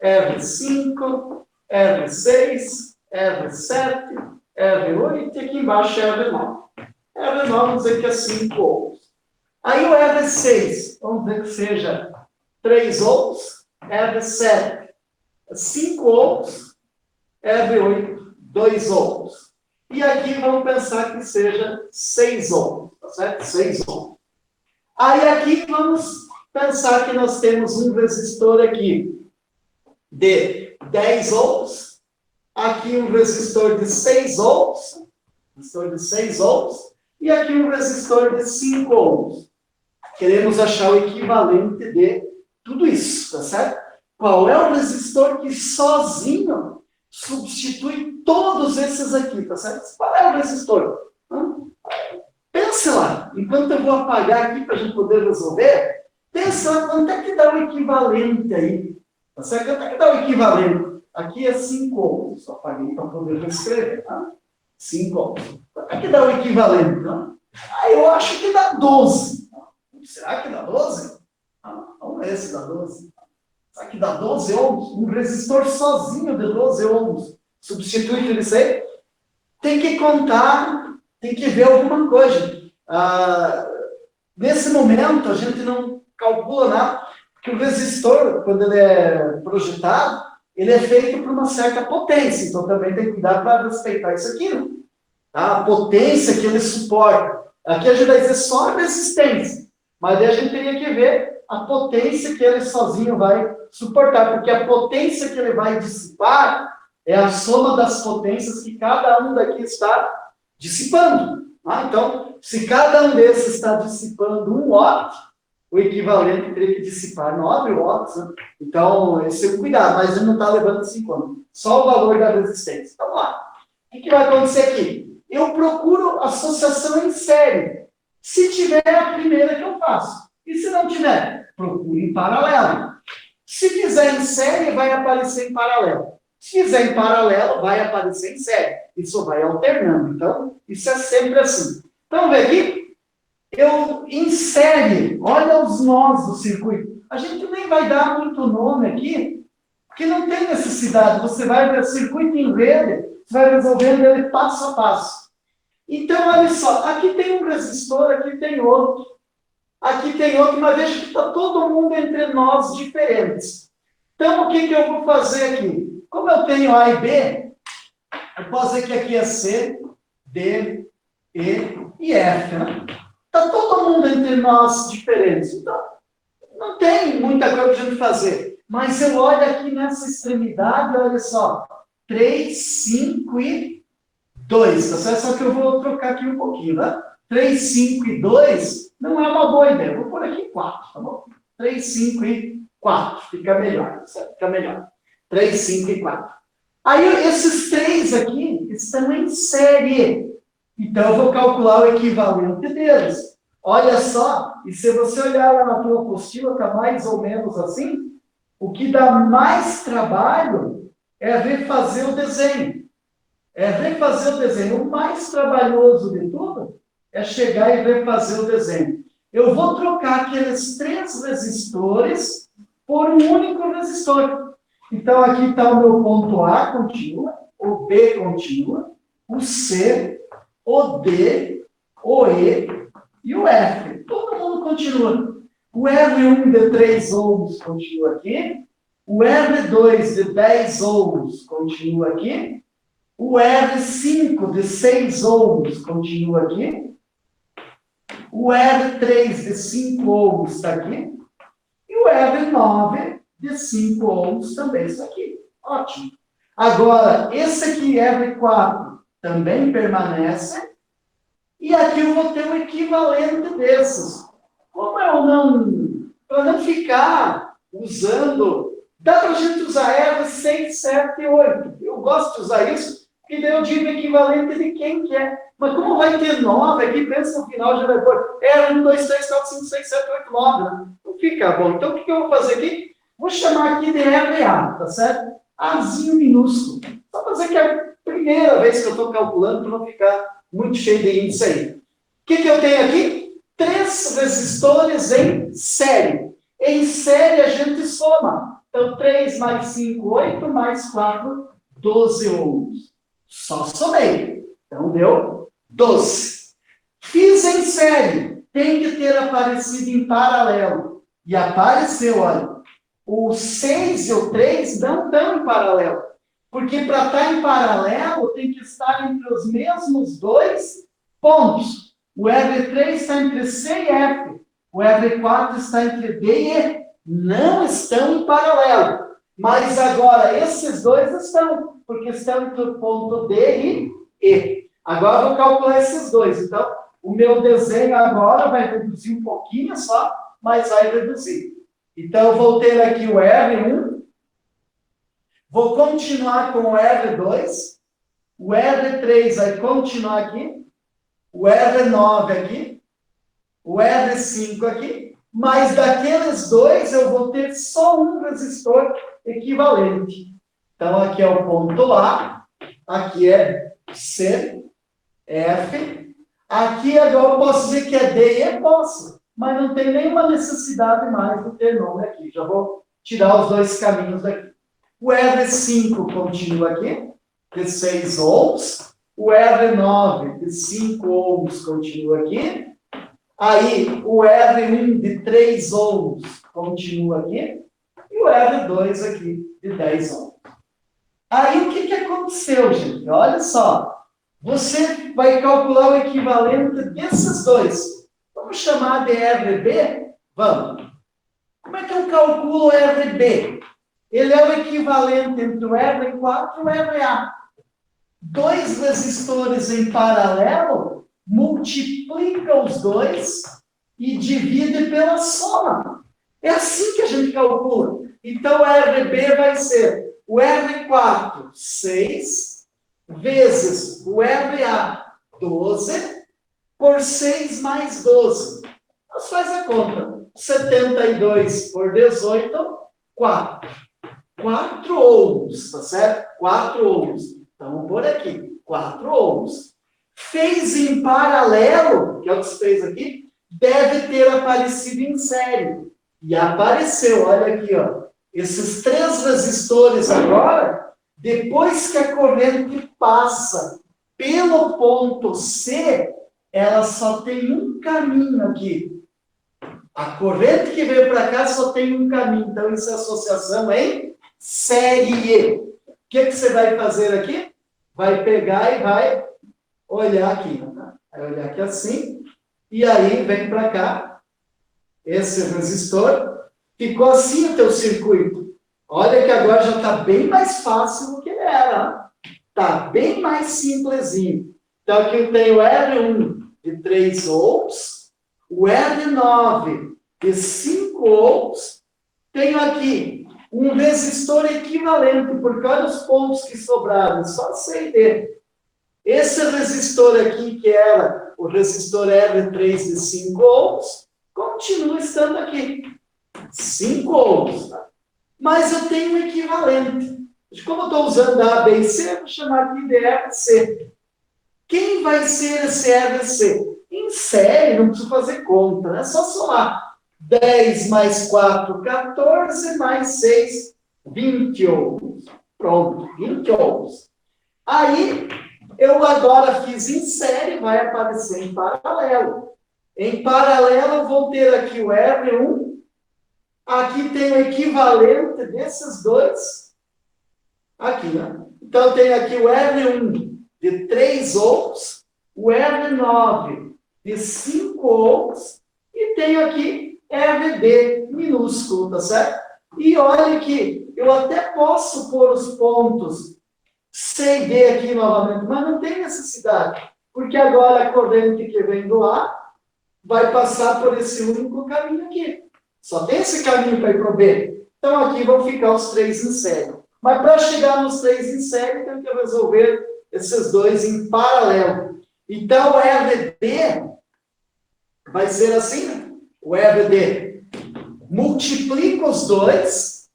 R5, R6, R7, R8 e aqui embaixo R9. R9 vamos dizer que é 5 ohms. Aí o R6, vamos dizer que seja 3 ohms, R7, 5 ohms, R8, 2 ohms. E aqui vamos pensar que seja 6 ohms, tá certo? 6 ohms. Aí aqui vamos pensar que nós temos um resistor aqui de 10 ohms, aqui um resistor de 6 ohms, e aqui um resistor de 5 ohms. Queremos achar o equivalente de tudo isso, tá certo? Qual é o resistor que sozinho substitui todos esses aqui, tá certo? Qual é o resistor? Pense lá, enquanto eu vou apagar aqui para a gente poder resolver, pense lá quanto é que dá o equivalente aí. Tá certo? Quanto é que dá o equivalente? Aqui é 5 ohms, só apaguei para poder reescrever, tá? 5 ohms. Quanto é que dá o equivalente? Tá? Eu acho que dá 12. Será que dá 12? Vamos ver se dá 12. Será que dá 12 ohms? Um resistor sozinho de 12 ohms substitui tudo isso aí? Tem que contar, tem que ver alguma coisa. Nesse momento, a gente não calcula nada, porque o resistor, quando ele é projetado, ele é feito por uma certa potência. Então, também tem que cuidar para respeitar isso aqui. Né? Tá? A potência que ele suporta. Aqui a gente vai dizer só a resistência. Mas aí a gente teria que ver a potência que ele sozinho vai suportar, porque a potência que ele vai dissipar é a soma das potências que cada um daqui está dissipando. Então, se cada um desses está dissipando 1 watt, o equivalente teria que dissipar 9 watts. Né? Então, esse é o cuidado, mas ele não está levando isso em conta. Só o valor da resistência. Então, vamos lá. O que vai acontecer aqui? Eu procuro associação em série. Se tiver, é a primeira que eu faço. E se não tiver, procure em paralelo. Se fizer em série, vai aparecer em paralelo. Se fizer em paralelo, vai aparecer em série. Isso vai alternando. Então, isso é sempre assim. Então, vê aqui. Eu, em série, olha os nós do circuito. A gente nem vai dar muito nome aqui, porque não tem necessidade. Você vai ver circuito em rede, você vai resolvendo ele passo a passo. Então, olha só, aqui tem um resistor, aqui tem outro. Aqui tem outro, mas veja que está todo mundo entre nós diferentes. Então, o que eu vou fazer aqui? Como eu tenho A e B, eu posso dizer que aqui é C, D, E F. Né? Está todo mundo entre nós diferentes. Então, não tem muita coisa para a gente fazer. Mas eu olho aqui nessa extremidade, olha só. 3, 5 e 2, tá certo? Só que eu vou trocar aqui um pouquinho, né? 3, 5 e 2 não é uma boa ideia. Vou pôr aqui 4, tá bom? 3, 5 e 4. Fica melhor, tá certo? Fica melhor. 3, 5 e 4. Aí, esses três aqui estão em série. Então, eu vou calcular o equivalente deles. Olha só, e se você olhar lá na tua apostila, está mais ou menos assim, o que dá mais trabalho é refazer o desenho. É refazer o desenho. O mais trabalhoso de tudo é chegar e refazer o desenho. Eu vou trocar aqueles 3 resistores por um único resistor. Então, aqui está o meu ponto A, continua, o B continua, o C, o D, o E e o F. Todo mundo continua. O R1 de 3 ohms continua aqui, o R2 de 10 ohms continua aqui, o R5 de 6 ohms continua aqui, o R3 de 5 ohms está aqui, e o R9 de 5 ohms também está aqui. Ótimo. Agora, esse aqui, R4, também permanece, e aqui eu vou ter o equivalente desses. Como eu não... Para não ficar usando... Dá para a gente usar R6, 7 e 8. Eu gosto de usar isso, porque daí eu digo equivalente de quem quer. Mas como vai ter 9 aqui, pensa no final, já vai pôr R1, 2, 3, 4, 5, 6, 7, 8, 9. Né? Não fica bom. Então, o que eu vou fazer aqui? Vou chamar aqui de RA, tá certo? Azinho minúsculo. Só para dizer que é a primeira vez que eu estou calculando, para não ficar muito cheio de índice aí. O que eu tenho aqui? 3 resistores em série. Em série a gente soma. Então, 3 mais 5, 8, mais 4, 12 ohms. Só somei. Então, deu 12. Fiz em série. Tem que ter aparecido em paralelo. E apareceu, olha. O 6 e o 3 não estão em paralelo. Porque para estar em paralelo, tem que estar entre os mesmos 2 pontos. O R3 está entre C e F. O R4 está entre D e E. Não estão em paralelo. Mas agora, esses dois estão, porque estão entre o ponto D e E. Agora eu vou calcular esses dois. Então, o meu desenho agora vai reduzir um pouquinho só, mas vai reduzir. Então, eu vou ter aqui o R1, vou continuar com o R2, o R3 vai continuar aqui, o R9 aqui, o R5 aqui, mas daqueles dois eu vou ter só um resistor equivalente. Então, aqui é o ponto A, aqui é C, F, aqui agora eu posso dizer que é D e E, posso, mas não tem nenhuma necessidade mais de ter nome aqui. Já vou tirar os dois caminhos daqui. O R5 continua aqui, de 6 ohms. O R9 de 5 ohms continua aqui. Aí, o R1 de 3 ohms continua aqui. E o R2 aqui de 10 ohms. Aí, o que aconteceu, gente? Olha só. Você vai calcular o equivalente desses dois. Vamos chamar de RB? Vamos. Como é que eu calculo o RB? Ele é o equivalente entre o R4 e o RA. 2 resistores em paralelo, multiplica os dois e divide pela soma. É assim que a gente calcula. Então, o RB vai ser o R4, 6, vezes o RA, 12, por 6 mais 12. Nós faz a conta. 72 por 18, 4. 4 ohms, tá certo? 4 ohms. Então, vamos pôr aqui. 4 ohms. Fez em paralelo, que é o que se fez aqui, deve ter aparecido em série. E apareceu, olha aqui, ó. Esses 3 resistores agora, depois que a corrente passa pelo ponto C, ela só tem um caminho aqui. A corrente que veio para cá só tem um caminho. Então, isso é associação em série. O que você vai fazer aqui? Vai pegar e vai olhar aqui. Tá? Vai olhar aqui assim. E aí, vem para cá. Esse resistor. Ficou assim o teu circuito. Olha que agora já está bem mais fácil do que era. Está bem mais simplesinho. Então, aqui eu tenho o R1 de 3 ohms, o R9 de 5 ohms. Tenho aqui um resistor equivalente, porque olha os pontos que sobraram, só C e D. Esse resistor aqui, que era o resistor R3 de 5 ohms, continua estando aqui. 5 ohms. Tá? Mas eu tenho um equivalente. Como eu estou usando A, B e C, eu vou chamar aqui de RC. Quem vai ser esse RC? Em série, não preciso fazer conta, é só somar. 10 mais 4, 14, mais 6, 20 ohms. Pronto, 20 ohms. Aí, eu agora fiz em série, vai aparecer em paralelo. Em paralelo, eu vou ter aqui o R1. Aqui tem o equivalente desses dois. Aqui, né? Então, tem aqui o R1 de 3 ohms, o R9 de 5 ohms, e tenho aqui RD minúsculo, tá certo? E olha que eu até posso pôr os pontos C e D aqui novamente, mas não tem necessidade, porque agora a corrente que vem do A vai passar por esse único caminho aqui. Só tem esse caminho para ir para o B. Então, aqui vão ficar os 3 em série. Mas para chegar nos 3 em série, tem que resolver esses dois em paralelo. Então, o RD vai ser assim, né? O RD multiplica os dois,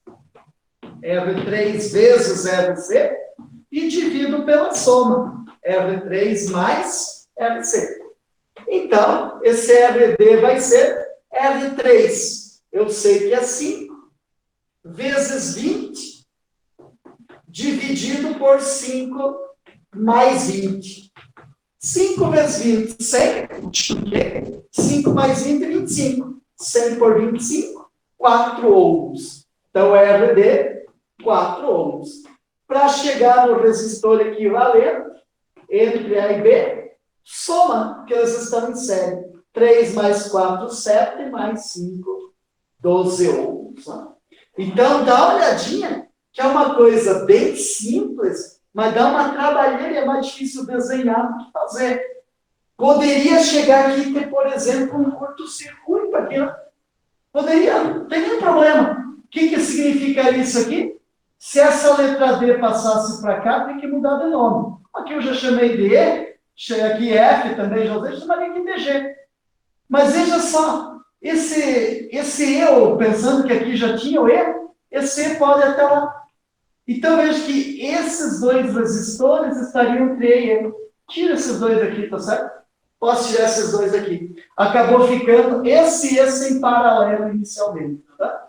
R3 vezes RC, e divido pela soma, R3 mais RC. Então, esse RD vai ser R3. Eu sei que é 5 vezes 20 dividido por 5 mais 20. 5 vezes 20, 100. 5 mais 20, 25. 100 por 25, 4 ohms. Então, RD, 4 ohms. Para chegar no resistor equivalente, entre A e B, soma, porque eles estão em série. 3 mais 4, 7, mais 5, 12 ohms. Então, dá uma olhadinha, que é uma coisa bem simples, mas dá uma trabalheira e é mais difícil desenhar do que fazer. Poderia chegar aqui e ter, por exemplo, um curto-circuito aqui, né? Poderia, não tem nenhum problema. O que significaria isso aqui? Se essa letra D passasse para cá, tem que mudar de nome. Aqui eu já chamei de E, aqui F também, já chamaria aqui de G. Mas veja só, esse E, pensando que aqui já tinha o E, esse E pode até lá. Então, veja que esses dois resistores estariam entre E e E. Tira esses dois aqui, tá certo? Posso tirar esses dois aqui. Acabou ficando esse e esse em paralelo inicialmente, tá?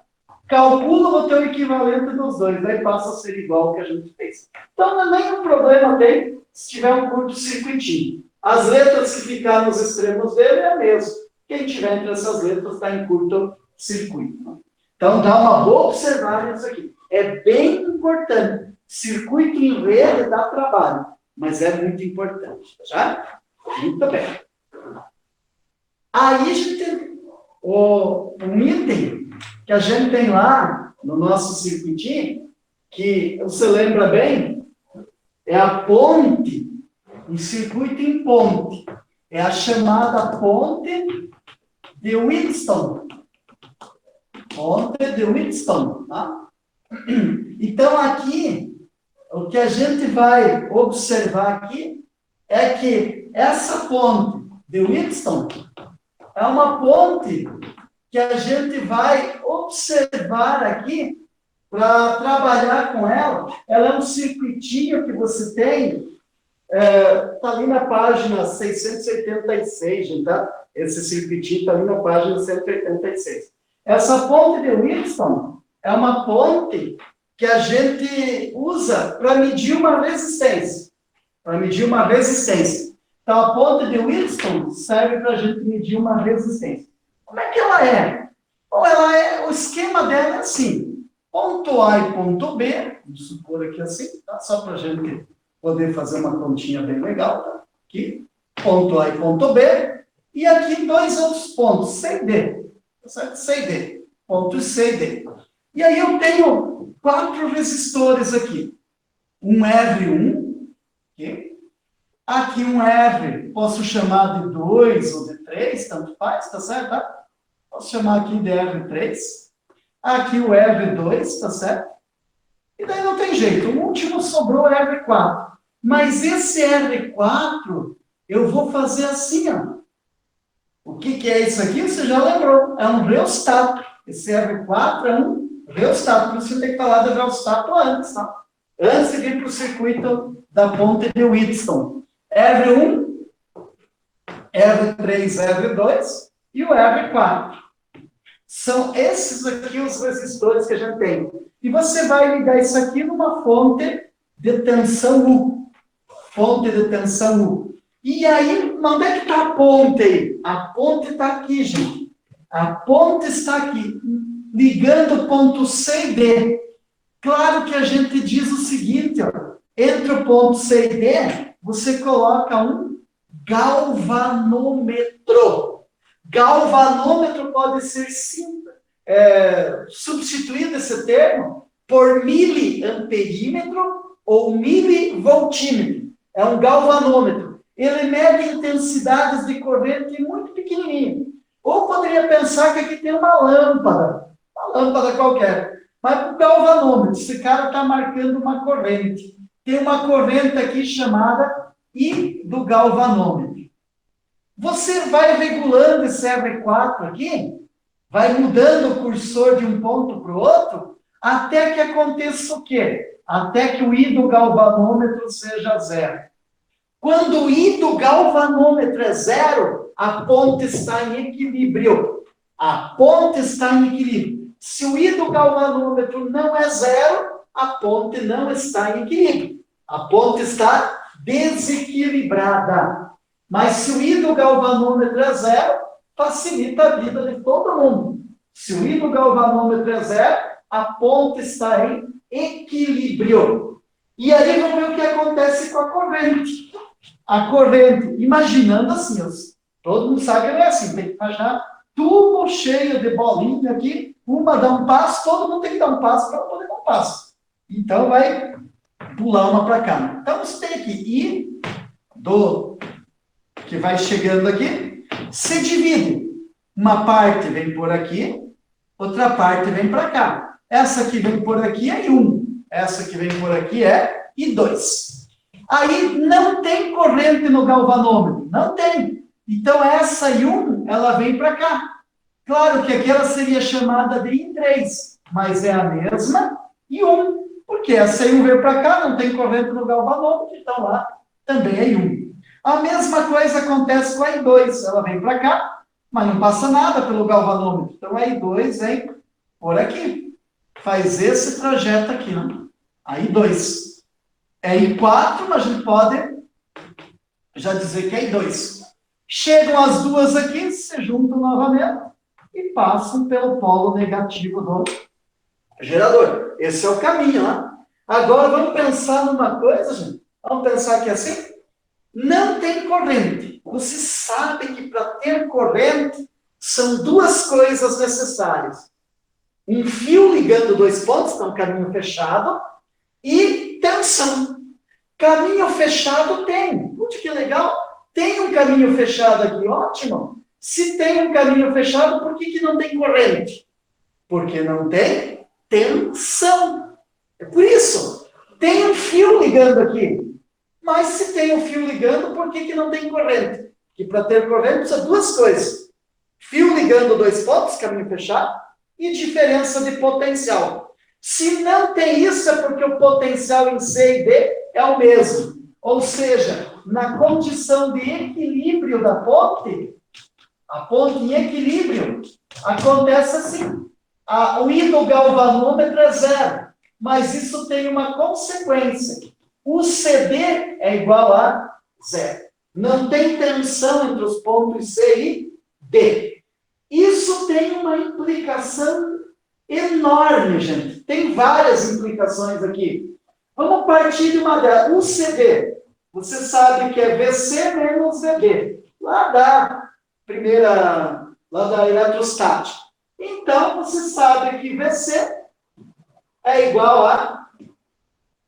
Calcula o teu equivalente dos dois, daí passa a ser igual ao que a gente fez. Então, nenhum problema tem se tiver um curto-circuitinho. As letras que ficaram nos extremos dele é a mesma. Quem tiver entre essas letras está em curto-circuito. Então, dá uma boa observar isso aqui. É bem importante. Circuito em rede dá trabalho, mas é muito importante. Já? Muito bem. Aí a gente tem um item que a gente tem lá no nosso circuitinho, que você lembra bem, é a ponte, um circuito em ponte. É a chamada ponte de Wheatstone. Ponte de Wheatstone. Tá? Então, aqui, o que a gente vai observar aqui é que essa ponte de Wheatstone é uma ponte que a gente vai observar aqui para trabalhar com ela. Ela é um circuitinho que você tem, está ali na página 686, gente, tá? Esse circuitinho está ali na página 186. Essa ponte de Wheatstone é uma ponte que a gente usa para medir uma resistência. para medir uma resistência. Então, a ponte de Wheatstone serve para a gente medir uma resistência. Como é que ela é? Bom, o esquema dela é assim, ponto A e ponto B, vamos supor aqui assim, tá? Só para a gente poder fazer uma continha bem legal, tá? Aqui, ponto A e ponto B, e aqui dois outros pontos, C e D, tá certo? C e D, pontos C e D. E aí eu tenho 4 resistores aqui, um R1, aqui, aqui um R, posso chamar de 2 ou de 3, tanto faz, tá certo? Tá? Posso chamar aqui de R3. Aqui o R2, tá certo? E daí não tem jeito. O último sobrou o R4. Mas esse R4, eu vou fazer assim, ó. O que é isso aqui? Você já lembrou. É um reostato. Esse R4 é um reostato. Por isso você tem que falar do reostato antes, tá? Antes de vir para o circuito da ponte de Wheatstone. R1, R3, R2 e o R4. São esses aqui os resistores que a gente tem. E você vai ligar isso aqui numa fonte de tensão U. Fonte de tensão U. E aí, onde é que está a ponte aí? A ponte está aqui, gente. A ponte está aqui, ligando o ponto C e D. Claro que a gente diz o seguinte, ó, entre o ponto C e D, você coloca um galvanômetro. Galvanômetro pode ser substituído esse termo por miliamperímetro ou milivoltímetro. É um galvanômetro. Ele mede intensidades de corrente muito pequenininho. Ou poderia pensar que aqui tem uma lâmpada qualquer. Mas o galvanômetro, esse cara está marcando uma corrente. Tem uma corrente aqui chamada I do galvanômetro. Você vai regulando esse R4 aqui, vai mudando o cursor de um ponto para o outro, até que aconteça o quê? Até que o I do galvanômetro seja 0. Quando o I do galvanômetro é 0, a ponte está em equilíbrio. A ponte está em equilíbrio. Se o I do galvanômetro não é 0, a ponte não está em equilíbrio. A ponte está desequilibrada. Mas se o I do galvanômetro é 0, facilita a vida de todo mundo. Se o I do galvanômetro é 0, a ponte está em equilíbrio. E aí vamos ver o que acontece com a corrente. A corrente, imaginando assim, todo mundo sabe que não é assim, tem que imaginar tubo cheio de bolinha aqui, uma dá um passo, todo mundo tem que dar um passo para poder dar um passo. Então vai pular uma para cá. Então você tem aqui I que vai chegando aqui, se divide. Uma parte vem por aqui, outra parte vem para cá. Essa que vem por aqui é I1. Essa que vem por aqui é I2. Aí não tem corrente no galvanômetro. Não tem. Então essa I1, ela vem para cá. Claro que aqui ela seria chamada de I3, mas é a mesma I1. Porque essa I1 veio para cá, não tem corrente no galvanômetro, então lá também é I1. A mesma coisa acontece com a I2. Ela vem para cá, mas não passa nada pelo galvanômetro. Então, a I2 vem por aqui. Faz esse trajeto aqui, né? A I2. É I4, mas a gente pode já dizer que é I2. Chegam as duas aqui, se juntam novamente e passam pelo polo negativo do gerador. Esse é o caminho, né? Agora, vamos pensar numa coisa, gente. Vamos pensar que assim... Não tem corrente. Você sabe que para ter corrente são duas coisas necessárias. Um fio ligando dois pontos, então caminho fechado, e tensão. Caminho fechado tem. Puxa, que legal. Tem um caminho fechado aqui, ótimo. Se tem um caminho fechado, por que não tem corrente? Porque não tem tensão. É por isso. Tem um fio ligando aqui. Mas se tem um fio ligando, por que não tem corrente? Porque para ter corrente precisa duas coisas. Fio ligando dois pontos, caminho fechado, e diferença de potencial. Se não tem isso, é porque o potencial em C e D é o mesmo. Ou seja, na condição de equilíbrio da ponte, a ponte em equilíbrio, acontece assim. O I do galvanômetro é 0. Mas isso tem uma consequência. O CD é igual a zero. Não tem tensão entre os pontos C e D. Isso tem uma implicação enorme, gente. Tem várias implicações aqui. Vamos partir de uma delas. O CD, você sabe que é VC menos VB. Lá da eletrostática. Então, você sabe que VC é igual a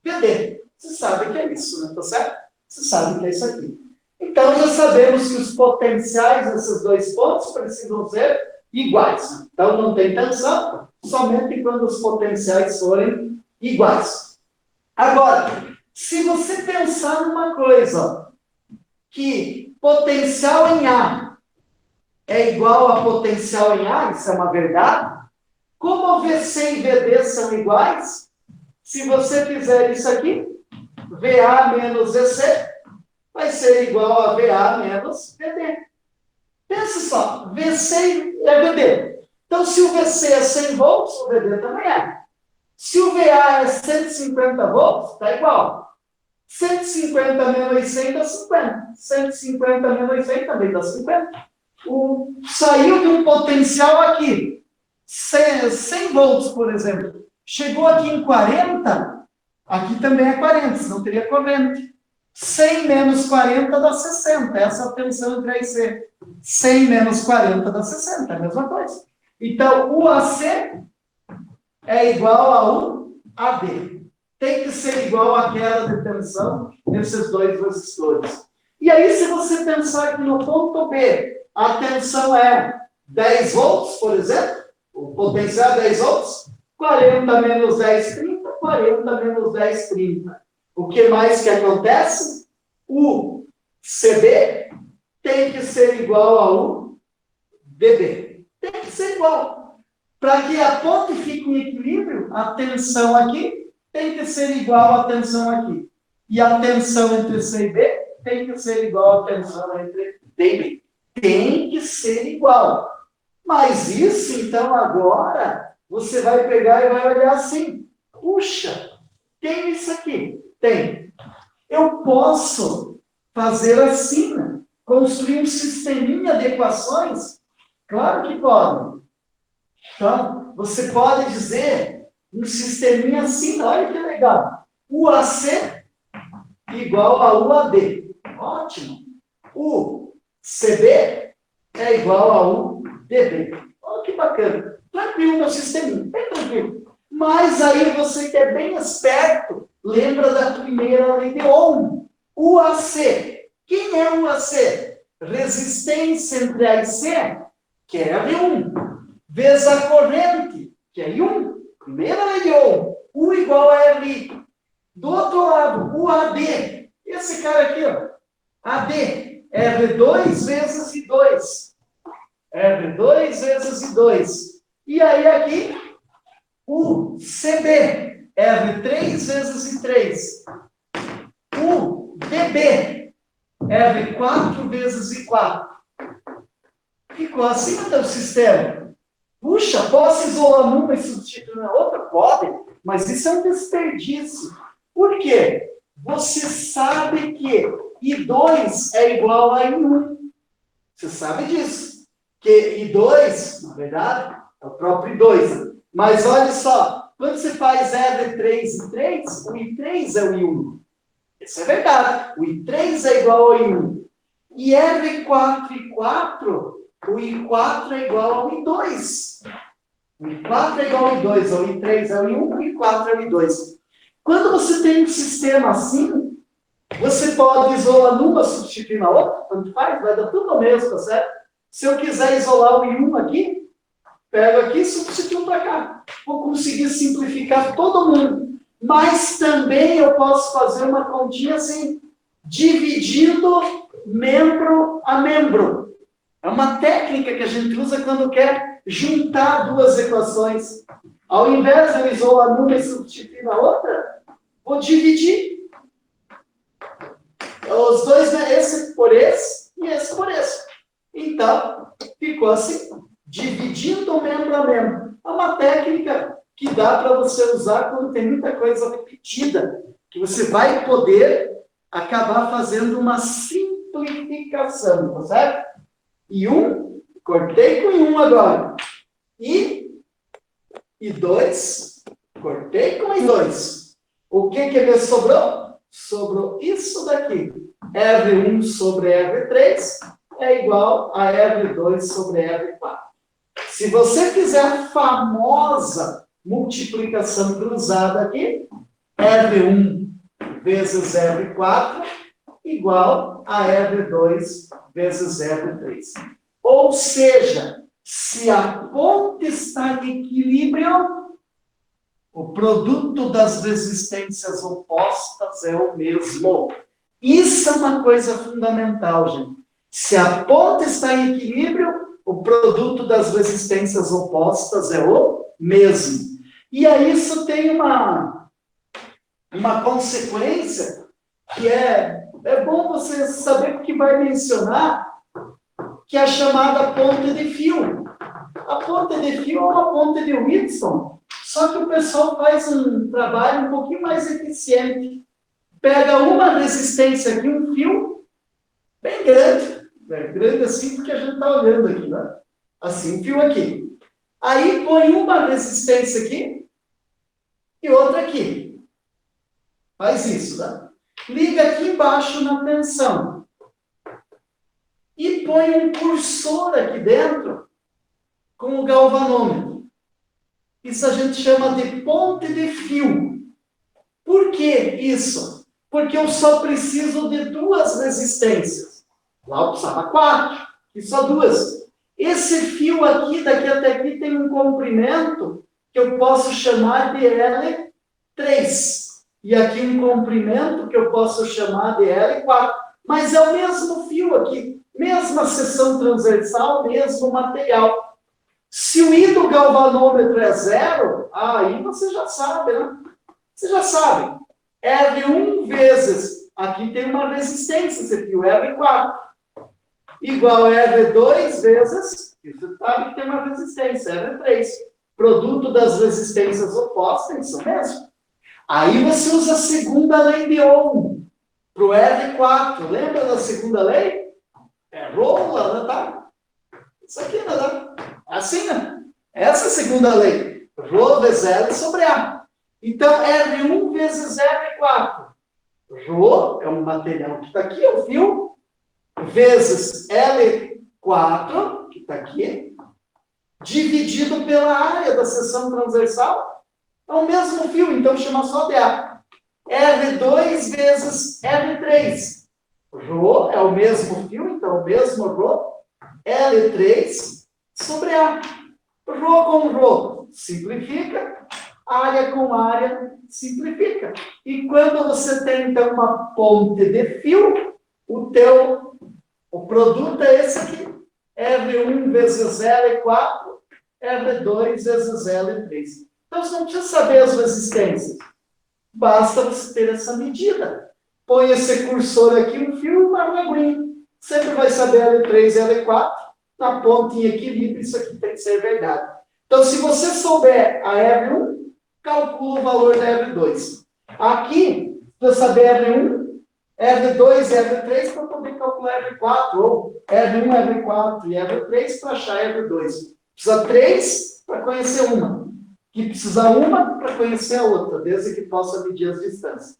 VD. Você sabe que é isso, né? Tá certo? Você sabe que é isso aqui. Então, já sabemos que os potenciais desses dois pontos precisam ser iguais. Então, não tem tensão, somente quando os potenciais forem iguais. Agora, se você pensar numa coisa, que potencial em A é igual a potencial em A, isso é uma verdade, como VC e VD são iguais, se você fizer isso aqui, VA menos VC vai ser igual a VA menos VD. Pensa só, VC é VD. Então, se o VC é 100 volts, o VD também é. Se o VA é 150 volts, está igual. 150 menos 100 dá 50. 150 menos 100 também dá 50. Saiu de um potencial aqui, 100 volts, por exemplo. Chegou aqui em 40, aqui também é 40, senão teria corrente. 100 menos 40 dá 60. Essa é a tensão entre A e C. 100 menos 40 dá 60, é a mesma coisa. Então, o AC é igual a um AD. Tem que ser igual à queda de tensão nesses dois resistores. E aí, se você pensar que no ponto B a tensão é 10 volts, por exemplo, o potencial é 10 volts, 40 menos 10, 30, 40 menos 10, 30. O que mais que acontece? O CB tem que ser igual ao DB. Tem que ser igual. Para que a ponte fique em equilíbrio, a tensão aqui tem que ser igual à tensão aqui. E a tensão entre C e B tem que ser igual à tensão entre D e B. Tem que ser igual. Mas isso, então, agora, você vai pegar e vai olhar assim. Puxa, tem isso aqui? Tem. Eu posso fazer assim, né? Construir um sisteminha de equações? Claro que pode. Então, você pode dizer um sisteminha assim, olha que legal. UAC igual a UAD. Ótimo. O CB é igual a UDB. Olha que bacana. Tranquilo meu sisteminha, bem tranquilo. Mas aí você que é bem esperto, lembra da primeira lei de Ohm. UAC. Quem é UAC? Resistência entre A e C, que é a V1, vezes a corrente, que é I1. Primeira lei de Ohm. U igual a RI. Do outro lado, o AD. Esse cara aqui, ó. AD. R2 vezes I2. R2 vezes I2. E aí aqui, o CB. R3 vezes I3. O DB. R4 vezes I4. Ficou assim o teu sistema. Puxa, posso isolar uma e substituir na outra? Pode, mas isso é um desperdício. Por quê? Você sabe que I2 é igual a I1. Você sabe disso. Que I2, na verdade, é o próprio I2. Mas olha só, quando você faz R3 e 3, o I3 é o I1. Isso é verdade. O I3 é igual ao I1. E R4 e 4, o I4 é igual ao I2. O I4 é igual ao I2, o I3 é o I1, o I4 é o I2. Quando você tem um sistema assim, você pode isolar numa, substituir na outra, tanto faz, vai dar tudo ao mesmo, tá certo? Se eu quiser isolar o I1 aqui, pego aqui e substituo para cá. Vou conseguir simplificar todo mundo. Mas também eu posso fazer uma continha assim, dividindo membro a membro. É uma técnica que a gente usa quando quer juntar duas equações. Ao invés de eu isolar numa e substituir na outra, vou dividir os dois, né? Esse por esse e esse por esse. Então, ficou assim, dividindo membro a membro. É uma técnica que dá para você usar quando tem muita coisa repetida, que você vai poder acabar fazendo uma simplificação, tá certo? E cortei com agora. E 2, cortei com I2. O que me sobrou? Sobrou isso daqui. R1 sobre R3 é igual a R2 sobre R4. Se você fizer a famosa multiplicação cruzada aqui, R1 vezes R4 igual a R2 vezes R3. Ou seja, se a ponte está em equilíbrio, o produto das resistências opostas é o mesmo. Isso é uma coisa fundamental, gente. Se a ponte está em equilíbrio, o produto das resistências opostas é o mesmo. E aí isso tem uma consequência que é bom você saber, porque vai mencionar que é a chamada ponte de fio. A ponte de fio é uma ponte de Whitson, só que o pessoal faz um trabalho um pouquinho mais eficiente. Pega uma resistência aqui, um fio bem grande, grande assim, porque a gente está olhando aqui, né? Assim, um fio aqui. Aí põe uma resistência aqui e outra aqui. Faz isso, né? Liga aqui embaixo na tensão. E põe um cursor aqui dentro com o galvanômetro. Isso a gente chama de ponte de fio. Por que isso? Porque eu só preciso de 2 resistências. Lá eu precisava 4, e só 2. Esse fio aqui, daqui até aqui, tem um comprimento que eu posso chamar de L3. E aqui um comprimento que eu posso chamar de L4. Mas é o mesmo fio aqui. Mesma seção transversal, mesmo material. Se o I do galvanômetro é 0, aí você já sabe, né? Você já sabe. R1 vezes, aqui tem uma resistência, esse fio, R4. Igual a R2 vezes, você sabe que tem uma resistência, R3. Produto das resistências opostas, isso mesmo. Aí você usa a segunda lei de Ohm para o R4. Lembra da segunda lei? É rola, né, tá? Isso aqui, né, tá? Assim, né? Essa é a segunda lei. Rho vezes L sobre A. Então, R1 vezes R4. Rho é um material que está aqui, é o fio, vezes L4, que está aqui, dividido pela área da seção transversal, é o mesmo fio, então chama só de A. R2 vezes R3. Rho é o mesmo fio, então o mesmo Rho, L3 sobre A. Rho com Rho simplifica, área com área simplifica. E quando você tem, então, uma ponte de fio, o produto é esse aqui. R1 vezes L4, R2 vezes L3. Então, você não precisa saber as resistências. Basta você ter essa medida. Põe esse cursor aqui, um fio e uma reguinha. Sempre vai saber L3 e L4. Na ponte em equilíbrio, isso aqui tem que ser verdade. Então, se você souber a R1, calcula o valor da R2. Aqui, para saber R1, R2 e R3 para poder calcular R4, ou R1, R4 e R3 para achar R2. Precisa 3 para conhecer uma. Que precisa uma para conhecer a outra, desde que possa medir as distâncias.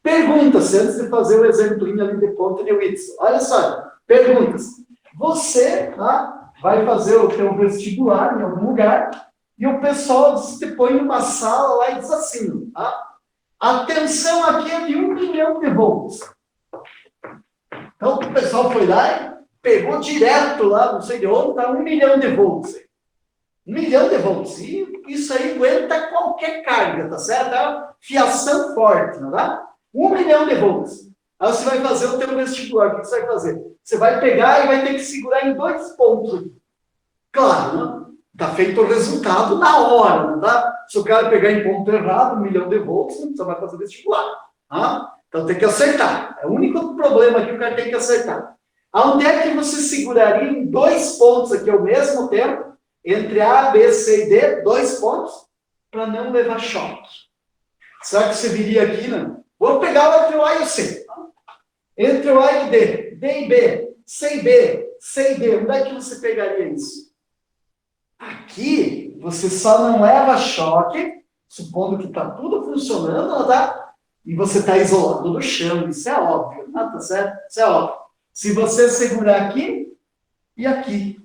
Pergunta-se, antes de fazer o exemplinho ali de ponta de Whitson. Olha só, perguntas. Você vai fazer o teu vestibular em algum lugar e o pessoal te põe numa sala lá e diz assim, a tensão aqui é de 1 milhão de volts. Então o pessoal foi lá e pegou direto lá, não sei de onde, está 1 milhão de volts. 1 milhão de volts. E isso aí aguenta qualquer carga, tá certo? É uma fiação forte, não dá? 1 milhão de volts. Aí você vai fazer o teu vestibular. O que você vai fazer? Você vai pegar e vai ter que segurar em 2 pontos. Claro, né? Está feito o resultado na hora, não dá? Se o cara pegar em ponto errado, 1 milhão de volts, você vai fazer vestibular. Então tem que acertar. É o único problema que o cara tem que acertar. Aonde é que você seguraria em 2 pontos aqui ao mesmo tempo, entre A, B, C e D, 2 pontos, para não levar choque? Será que você viria aqui, né? Vou pegar entre o A e o C. Entre o A e o D. D e B. C e B. C e D. Onde é que você pegaria isso? Aqui, você só não leva choque, supondo que está tudo funcionando, tá? E você está isolado do chão. Isso é óbvio. Tá certo? Isso é óbvio. Se você segurar aqui e aqui,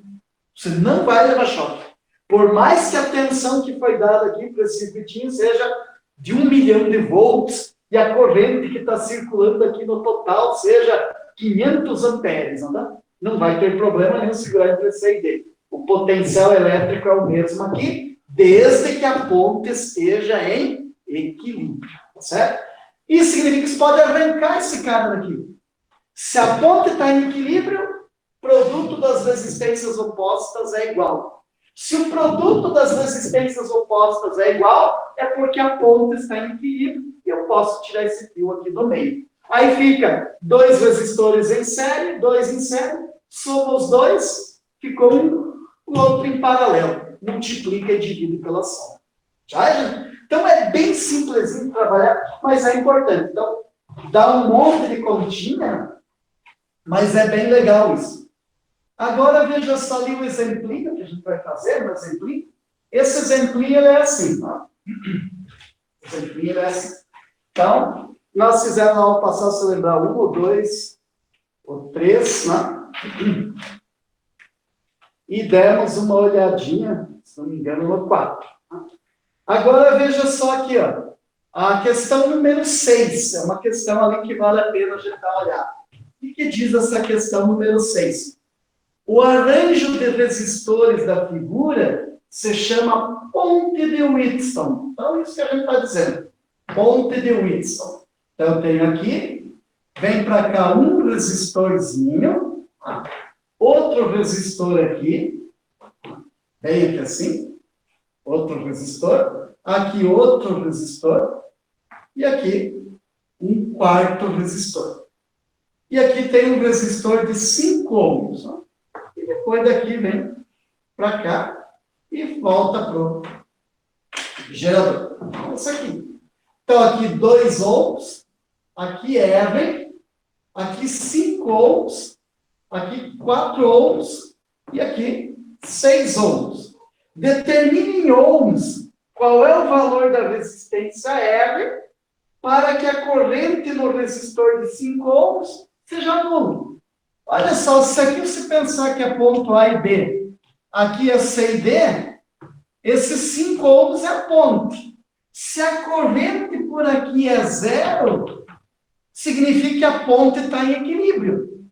você não vai levar choque. Por mais que a tensão que foi dada aqui para esse circuitinho seja de 1 milhão de volts e a corrente que está circulando aqui no total seja 500 amperes, não dá? Não vai ter problema nenhum segurar entre C e D. O potencial elétrico é o mesmo aqui, desde que a ponte esteja em equilíbrio, tá certo? Isso significa que você pode arrancar esse cara daqui. Se a ponte está em equilíbrio, o produto das resistências opostas é igual. Se o produto das resistências opostas é igual, é porque a ponte está em equilíbrio e eu posso tirar esse fio aqui do meio. Aí fica 2 resistores em série, 2 em série, soma os dois, ficou um, o outro em paralelo. Multiplica e divide pela soma. Já, gente? Então é bem simplesinho trabalhar, mas é importante. Então, dá um monte de continha, mas é bem legal isso. Agora, veja só ali o exemplinho que a gente vai fazer, um exemplinho. Esse exemplinho ele é assim, ó. O exemplinho ele é assim. Então, nós fizemos na aula passada, se lembrar, 1 ou 2 ou 3, né? E demos uma olhadinha, se não me engano, no 4. Agora, veja só aqui, ó. A questão número 6, é uma questão ali que vale a pena a gente dar uma olhada. O que diz essa questão número 6? O arranjo de resistores da figura se chama ponte de Wheatstone. Então, isso que a gente está dizendo. Ponte de Wheatstone. Então, eu tenho aqui, vem para cá um resistorzinho, outro resistor aqui, bem aqui assim, outro resistor, aqui outro resistor, e aqui um quarto resistor. E aqui tem um resistor de 5 ohms, ó. E depois daqui vem para cá e volta para o gerador. Isso aqui. Então, aqui 2 ohms, aqui R, aqui 5 ohms, aqui 4 ohms e aqui 6 ohms. Determine em ohms qual é o valor da resistência R para que a corrente no resistor de 5 ohms seja nula. Olha só, se aqui você pensar que é ponto A e B, aqui é C e D, esses 5 ohms é a ponte. Se a corrente por aqui é 0, significa que a ponte está em equilíbrio.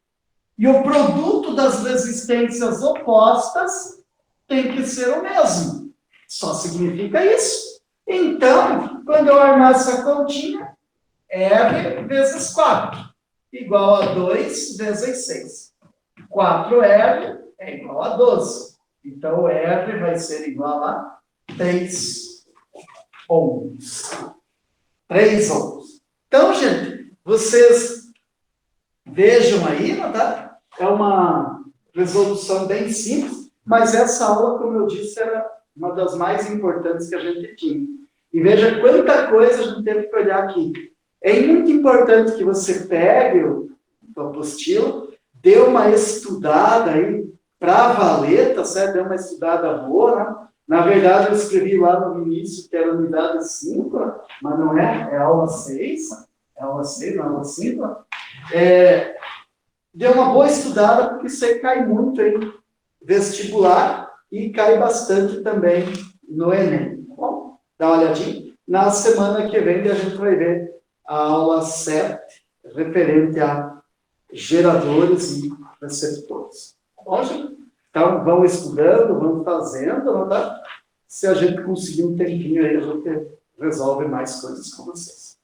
E o produto das resistências opostas tem que ser o mesmo. Só significa isso. Então, quando eu armar essa continha, R vezes 4. Igual a 2 vezes 6. 4R é igual a 12. Então, o R vai ser igual a 3 ohms. 3 ohms. Então, gente, vocês vejam aí, tá? É uma resolução bem simples, mas essa aula, como eu disse, era uma das mais importantes que a gente tinha. E veja quanta coisa a gente teve que olhar aqui. É muito importante que você pegue o apostila, dê uma estudada aí para valer, tá certo? Dê uma estudada boa, né? Na verdade, eu escrevi lá no início que era unidade 5, mas não é, é aula 6. É aula 6, não é aula 5. Dê uma boa estudada, porque isso aí cai muito em vestibular e cai bastante também no Enem. Tá bom? Dá uma olhadinha. Na semana que vem, a gente vai ver a aula 7, referente a geradores e receptores. Tá bom, gente? Então, vão estudando, vão fazendo, não tá? Se a gente conseguir um tempinho aí, a gente resolve mais coisas com vocês.